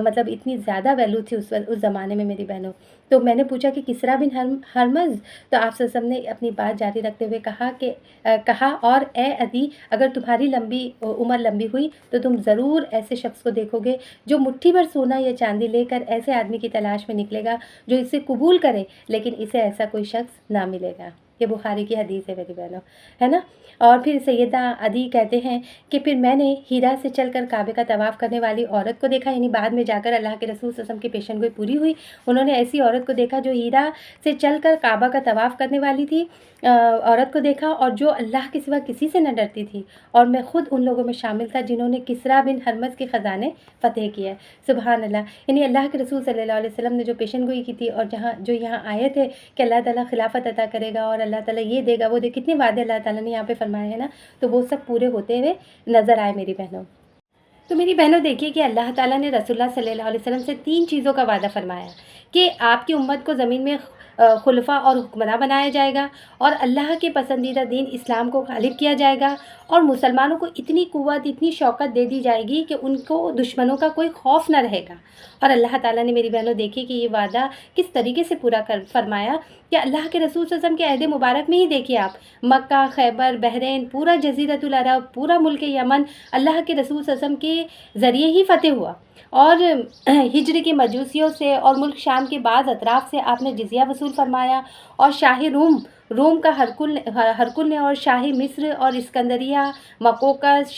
مطلب اتنی زیادہ ویلو تھی اس زمانے میں میری بہنوں. تو میں نے پوچھا کہ کسریٰ بن ہرمز، تو آپ صلی اللہ علیہ وسلم نے اپنی بات جاری رکھتے ہوئے کہا اور اے عدی، اگر تمہاری عمر لمبی ہوئی تو تم ضرور ایسے شخص کو دیکھو گے جو مٹھی بھر سونا یا چاندی لے کر ایسے آدمی کی تلاش میں نکلے گا جو اسے قبول کرے، لیکن اسے ایسا کوئی شخص نہ ملے گا. یہ بخاری کی حدیث ہے میری بہنوں، ہے نا. اور پھر سیدہ عدی کہتے ہیں کہ پھر میں نے ہیرا سے چل کر کعبے کا طواف کرنے والی عورت کو دیکھا، یعنی بعد میں جا کر اللہ کے رسول صلی اللہ علیہ وسلم کی پیشن گوئی پوری ہوئی، انہوں نے ایسی عورت کو دیکھا جو ہیرا سے چل کر کعبہ کا طواف کرنے والی تھی، عورت کو دیکھا، اور جو اللہ کے سوا کسی سے نہ ڈرتی تھی. اور میں خود ان لوگوں میں شامل تھا جنہوں نے کسریٰ بن ہرمز کے خزانے فتح کیے. سبحان اللہ. یعنی اللہ کے رسول صلی اللہ علیہ وسلم نے جو پیشن گوئی کی تھی، اور جو یہاں آئے تھے کہ اللہ تعالیٰ خلافت عطا کرے گا اور اللہ تعالیٰ یہ دے گا وہ دے، کتنے وعدے اللہ تعالیٰ نے یہاں پہ فرمائے ہیں نا، تو وہ سب پورے ہوتے ہوئے نظر آئے میری بہنوں. تو میری بہنوں دیکھیے کہ اللہ تعالیٰ نے رسول اللہ صلی اللہ علیہ وسلم سے 3 چیزوں کا وعدہ فرمایا کہ آپ کی امت کو زمین میں خلفاء اور حکمراں بنایا جائے گا، اور اللہ کے پسندیدہ دین اسلام کو غالب کیا جائے گا، اور مسلمانوں کو اتنی قوت، اتنی شوکت دے دی جائے گی کہ ان کو دشمنوں کا کوئی خوف نہ رہے گا. اور اللہ تعالیٰ نے میری بہنوں دیکھی کہ یہ وعدہ کس طریقے سے پورا فرمایا کہ اللہ کے رسول صلی اللہ علیہ وسلم کے عہد مبارک میں ہی دیکھیے آپ، مکہ، خیبر، بحرین، پورا جزیرۃ العرب، پورا ملک یمن اللہ کے رسول صلی اللہ علیہ وسلم کے ذریعے ہی فتح ہوا، اور ہجر کے مجوسیوں سے اور ملک شام کے بعض اطراف سے آپ نے جزیہ وصول فرمایا، اور شاہ روم کا ہرکل نے، اور شاہ مصر اور اسکندریہ، مکوکس،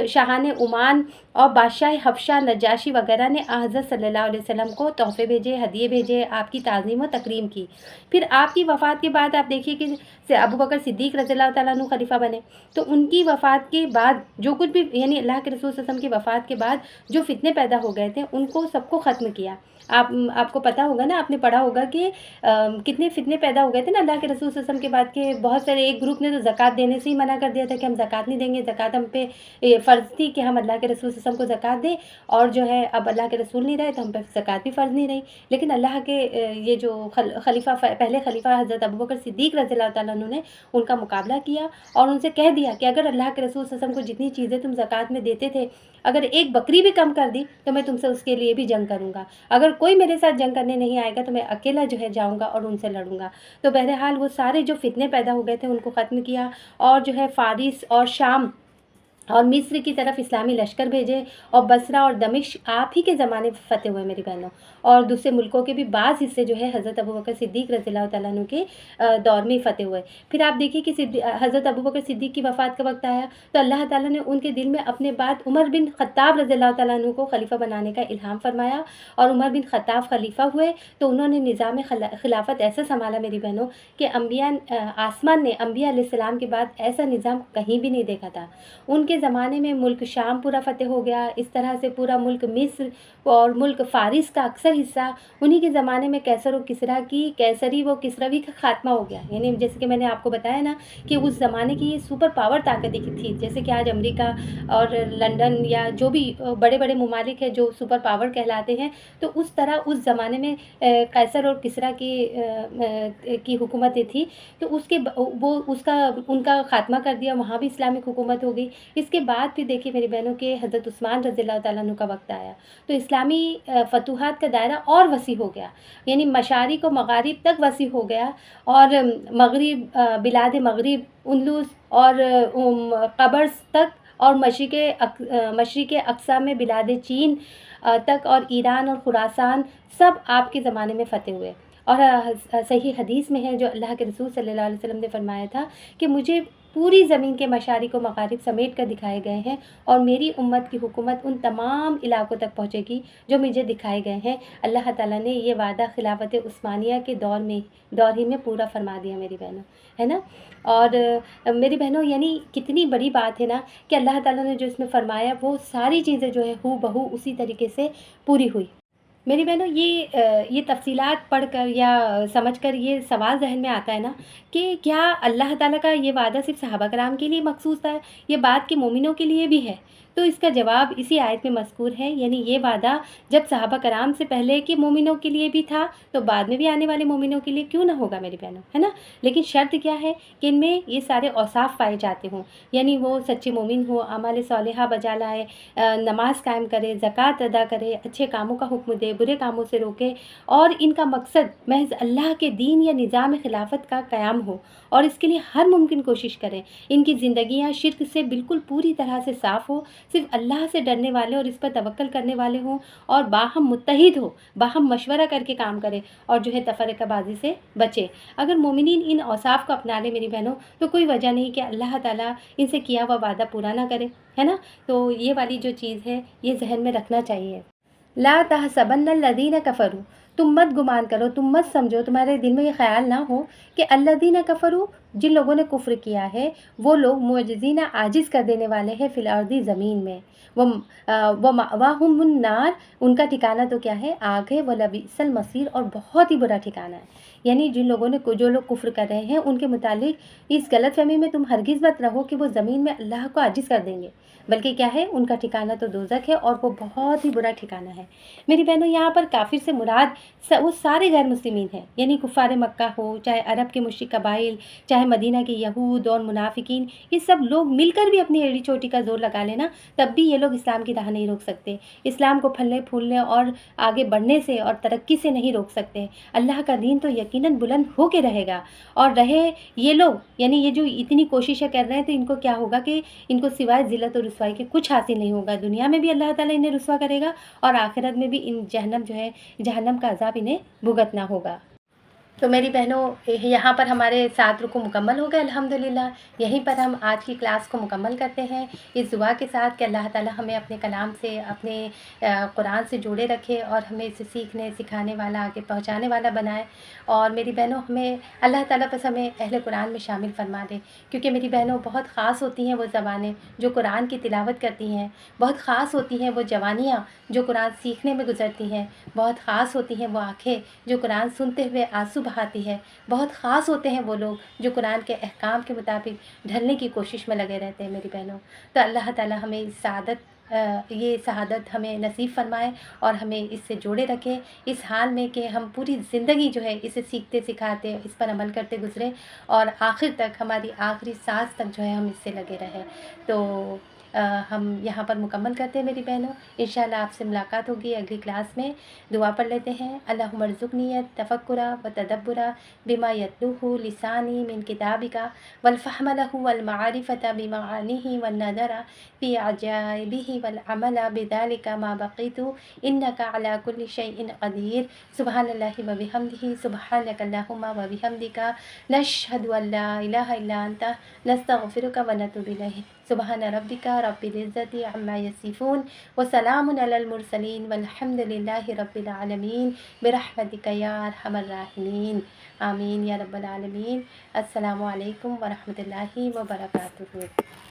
شاہان عمان اور بادشاہ حبشہ نجاشی وغیرہ نے حضرت صلی اللہ علیہ وسلم کو تحفے بھیجے، ہدیے بھیجے، آپ کی تعظیم و تکریم کی۔ پھر آپ کی وفات کے بعد آپ دیکھیے کہ ابو بکر صدیق رضی اللہ تعالیٰ عنہ خلیفہ بنے، تو ان کی وفات کے بعد جو کچھ بھی، یعنی اللہ کے رسول صلی اللہ علیہ وسلم کی وفات کے بعد جو فتنے پیدا ہو گئے تھے ان کو سب کو ختم کیا۔ آپ کو پتہ ہوگا نا، آپ نے پڑھا ہوگا کہ کتنے فتنے پیدا ہو گئے تھے نا اللہ کے رسول صلی اللہ علیہ وسلم کے بعد، کے بہت سارے، ایک گروپ نے تو زکوٰۃ دینے سے ہی منع کر دیا تھا کہ ہم زکوٰۃ نہیں دیں گے، زکوٰۃ ہم پہ فرض تھی کہ ہم اللہ کے رسول صلی اللہ علیہ وسلم کو زکوٰۃ دیں، اور جو ہے اب اللہ کے رسول نہیں رہے تو ہم پہ زکوٰۃ بھی فرض نہیں رہی۔ لیکن اللہ کے یہ جو پہلے خلیفہ حضرت ابو بکر صدیق رضی اللہ تعالیٰ عنہ نے ان کا مقابلہ کیا اور ان سے کہہ دیا کہ اگر اللہ کے رسول صلی اللہ علیہ وسلم کو جتنی چیزیں تم زکوٰۃ میں دیتے تھے، اگر ایک بکری بھی کم کر دی تو میں تم سے اس کے لیے بھی جنگ کروں گا، اگر کوئی میرے ساتھ جنگ کرنے نہیں آئے گا تو میں اکیلا جو ہے جاؤں گا اور ان سے لڑوں گا۔ تو بہرحال وہ سارے جو فتنے پیدا ہو گئے تھے ان کو ختم کیا، اور جو ہے فارس اور شام اور مصر کی طرف اسلامی لشکر بھیجے، اور بصرہ اور دمشق آپ ہی کے زمانے فتح ہوئے میری بہنوں، اور دوسرے ملکوں کے بھی بعض حصے جو ہے حضرت ابو بکر صدیق رضی اللہ تعالیٰ عنہ کے دور میں فتح ہوئے۔ پھر آپ دیکھیے کہ حضرت ابو بکر صدیق کی وفات کا وقت آیا تو اللہ تعالیٰ نے ان کے دل میں اپنے بعد عمر بن خطاب رضی اللہ تعالیٰ عنہ کو خلیفہ بنانے کا الہام فرمایا، اور عمر بن خطاب خلیفہ ہوئے تو انہوں نے نظام خلافت ایسا سنبھالا میری بہنوں کہ آسمان نے انبیاء علیہ السلام کے بعد ایسا نظام کہیں بھی نہیں دیکھا تھا۔ ان کے زمانے میں ملک شام پورا فتح ہو گیا، اس طرح سے پورا ملک مصر اور ملک فارس کا اکثر حصہ، انہی کے زمانے میں کیسر و کسریٰ کی کیسری و کسروی کا خاتمہ ہو گیا۔ یعنی جیسے کہ میں نے آپ کو بتایا نا کہ اس زمانے کی یہ سپر پاور طاقت تھی، جیسے کہ آج امریکہ اور لنڈن یا جو بھی بڑے بڑے ممالک ہیں جو سپر پاور کہلاتے ہیں، تو اس طرح اس زمانے میں کیسر اور کسریٰ کی حکومتیں تھی، تو ان کا خاتمہ کر دیا، وہاں بھی اسلامک حکومت ہو گئی۔ اس کے بعد پھر دیکھیے میری بہنوں کے حضرت عثمان رضی اللہ تعالیٰ عنہ کا وقت آیا تو اسلامی فتوحات کا دائرہ اور وسیع ہو گیا، یعنی مشارق و مغارب تک وسیع ہو گیا، اور بلاد مغرب، اندلس اور قبرص تک، اور مشرق اقصی میں بلاد چین تک، اور ایران اور خراسان سب آپ کے زمانے میں فتح ہوئے۔ اور صحیح حدیث میں ہے جو اللہ کے رسول صلی اللہ علیہ وسلم نے فرمایا تھا کہ مجھے پوری زمین کے مشارق و مغارب سمیٹ کر دکھائے گئے ہیں، اور میری امت کی حکومت ان تمام علاقوں تک پہنچے گی جو مجھے دکھائے گئے ہیں۔ اللہ تعالیٰ نے یہ وعدہ خلافت عثمانیہ کے دور ہی میں پورا فرما دیا میری بہنوں، ہے نا۔ اور میری بہنوں یعنی کتنی بڑی بات ہے نا کہ اللہ تعالیٰ نے جو اس میں فرمایا وہ ساری چیزیں جو ہے ہو بہو اسی طریقے سے پوری ہوئی۔ میری بہنوں یہ تفصیلات پڑھ کر یا سمجھ کر یہ سوال ذہن میں آتا ہے نا کہ کیا اللہ تعالیٰ کا یہ وعدہ صرف صحابہ کرام کے لیے مخصوص تھا، یہ بات کہ مومنوں کے لیے بھی ہے؟ تو اس کا جواب اسی آیت میں مذکور ہے، یعنی یہ وعدہ جب صحابہ کرام سے پہلے کے مومنوں کے لیے بھی تھا تو بعد میں بھی آنے والے مومنوں کے لیے کیوں نہ ہوگا میری بہنوں، ہے نا۔ لیکن شرط کیا ہے کہ ان میں یہ سارے اوصاف پائے جاتے ہوں، یعنی وہ سچے مومن ہو، اعمال صالحہ بجا لائے، نماز قائم کرے، زکوٰۃ ادا کرے، اچھے کاموں کا حکم دے، برے کاموں سے روکے، اور ان کا مقصد محض اللہ کے دین یا نظام خلافت کا قیام ہو، اور اس کے لیے ہر ممکن کوشش کریں۔ ان کی زندگیاں شرک سے بالکل پوری طرح سے صاف ہو، صرف اللہ سے ڈرنے والے اور اس پر توکل کرنے والے ہوں، اور باہم متحد ہو، باہم مشورہ کر کے کام کرے، اور جو ہے تفرقہ بازی سے بچے۔ اگر مومنین ان اوصاف کو اپنا لیں میری بہنوں تو کوئی وجہ نہیں کہ اللہ تعالیٰ ان سے کیا ہوا وعدہ پورا نہ کرے، ہے نا۔ تو یہ والی جو چیز ہے یہ ذہن میں رکھنا چاہیے۔ لا تحسبن الذین کفروا، تم مت گمان کرو، تم مت سمجھو، تمہارے دل میں یہ خیال نہ ہو کہ الذین کفروا، جن لوگوں نے کفر کیا ہے وہ لوگ معجزین، عاجز کر دینے والے ہیں، فی الارض، زمین میں، ومأواہم النار، ان کا ٹھکانہ تو کیا ہے؟ آگ ہے، ولبئس المصیر، اور بہت ہی برا ٹھکانہ ہے۔ یعنی جو لوگ کفر کر رہے ہیں ان کے متعلق اس غلط فہمی میں تم ہرگز مت رہو کہ وہ زمین میں اللہ کو عاجز کر دیں گے، بلکہ کیا ہے؟ ان کا ٹھکانہ تو دوزخ ہے، اور وہ بہت ہی برا ٹھکانہ ہے۔ میری بہنوں یہاں پر کافر سے مراد وہ سارے غیر مسلمین ہیں، یعنی کفار مکہ ہو، چاہے عرب کے مشرک قبائل، چاہے چاہے مدینہ کے یہود اور منافقین یہ سب لوگ مل کر بھی اپنی ایڑی چوٹی کا زور لگا لینا، تب بھی یہ لوگ اسلام کی راہ نہیں روک سکتے، اسلام کو پھلنے پھولنے اور آگے بڑھنے سے اور ترقی سے نہیں روک سکتے۔ اللہ کا دین تو یقیناً بلند ہو کے رہے گا، اور رہے یہ لوگ یعنی یہ جو اتنی کوششیں کر رہے ہیں تو ان کو کیا ہوگا کہ ان کو سوائے ذلت و رسوائی کے کچھ حاصل نہیں ہوگا، دنیا میں بھی اللہ تعالیٰ انہیں رسوا کرے گا اور آخرت میں بھی ان جہنم کا عذاب انہیں بھگتنا ہوگا۔ تو میری بہنوں یہاں پر ہمارے 7 رکوع مکمل ہو گئے الحمدللہ، یہیں پر ہم آج کی کلاس کو مکمل کرتے ہیں اس دعا کے ساتھ کہ اللہ تعالیٰ ہمیں اپنے کلام سے اپنے قرآن سے جوڑے رکھے اور ہمیں اسے سیکھنے سکھانے والا آگے پہنچانے والا بنائے، اور میری بہنوں ہمیں اللہ تعالیٰ بس ہمیں اہل قرآن میں شامل فرما دے، کیونکہ میری بہنوں بہت خاص ہوتی ہیں وہ زبانیں جو قرآن کی تلاوت کرتی ہیں، بہت خاص ہوتی ہیں وہ جوانیاں جو قرآن سیکھنے میں گزرتی ہیں، بہت خاص ہوتی ہیں وہ آنکھیں جو قرآن سنتے ہوئے آنسو بہاتی ہے، بہت خاص ہوتے ہیں وہ لوگ جو قرآن کے احکام کے مطابق ڈھلنے کی کوشش میں لگے رہتے ہیں میری بہنوں۔ تو اللہ تعالیٰ ہمیں یہ سعادت ہمیں نصیب فرمائے اور ہمیں اس سے جوڑے رکھے، اس حال میں کہ ہم پوری زندگی جو ہے اسے سیکھتے سکھاتے اس پر عمل کرتے گزرے اور آخر تک ہماری آخری سانس تک جو ہے ہم اس سے لگے رہیں۔ تو ہم یہاں پر مکمل کرتے ہیں میری بہنوں، انشاءاللہ آپ سے ملاقات ہوگی اگلی کلاس میں۔ دعا پڑھ لیتے ہیں۔ اللہم ارزقنی التفکر وتدبر بما یتلوہ لسانی من کتابک والفہم لہ والمعرفۃ بمعانیہ والنظر فی عجائبہ والعمل بذلک ما بقیت انک علی کل شیء قدیر۔ سبحان اللہ وبحمدہ، سبحانک اللہم وبحمدک، نشہد ان لا الہ الا انت، نستغفرک ونتوب الیک۔ سبحان ربک رب العزت عما یصفون وسلام علی المرسلین والحمد للہ رب العالمین برحمتک یا ارحم الراحمین، آمین یا رب العالمین۔ السلام علیکم ورحمۃ اللہ وبرکاتہ۔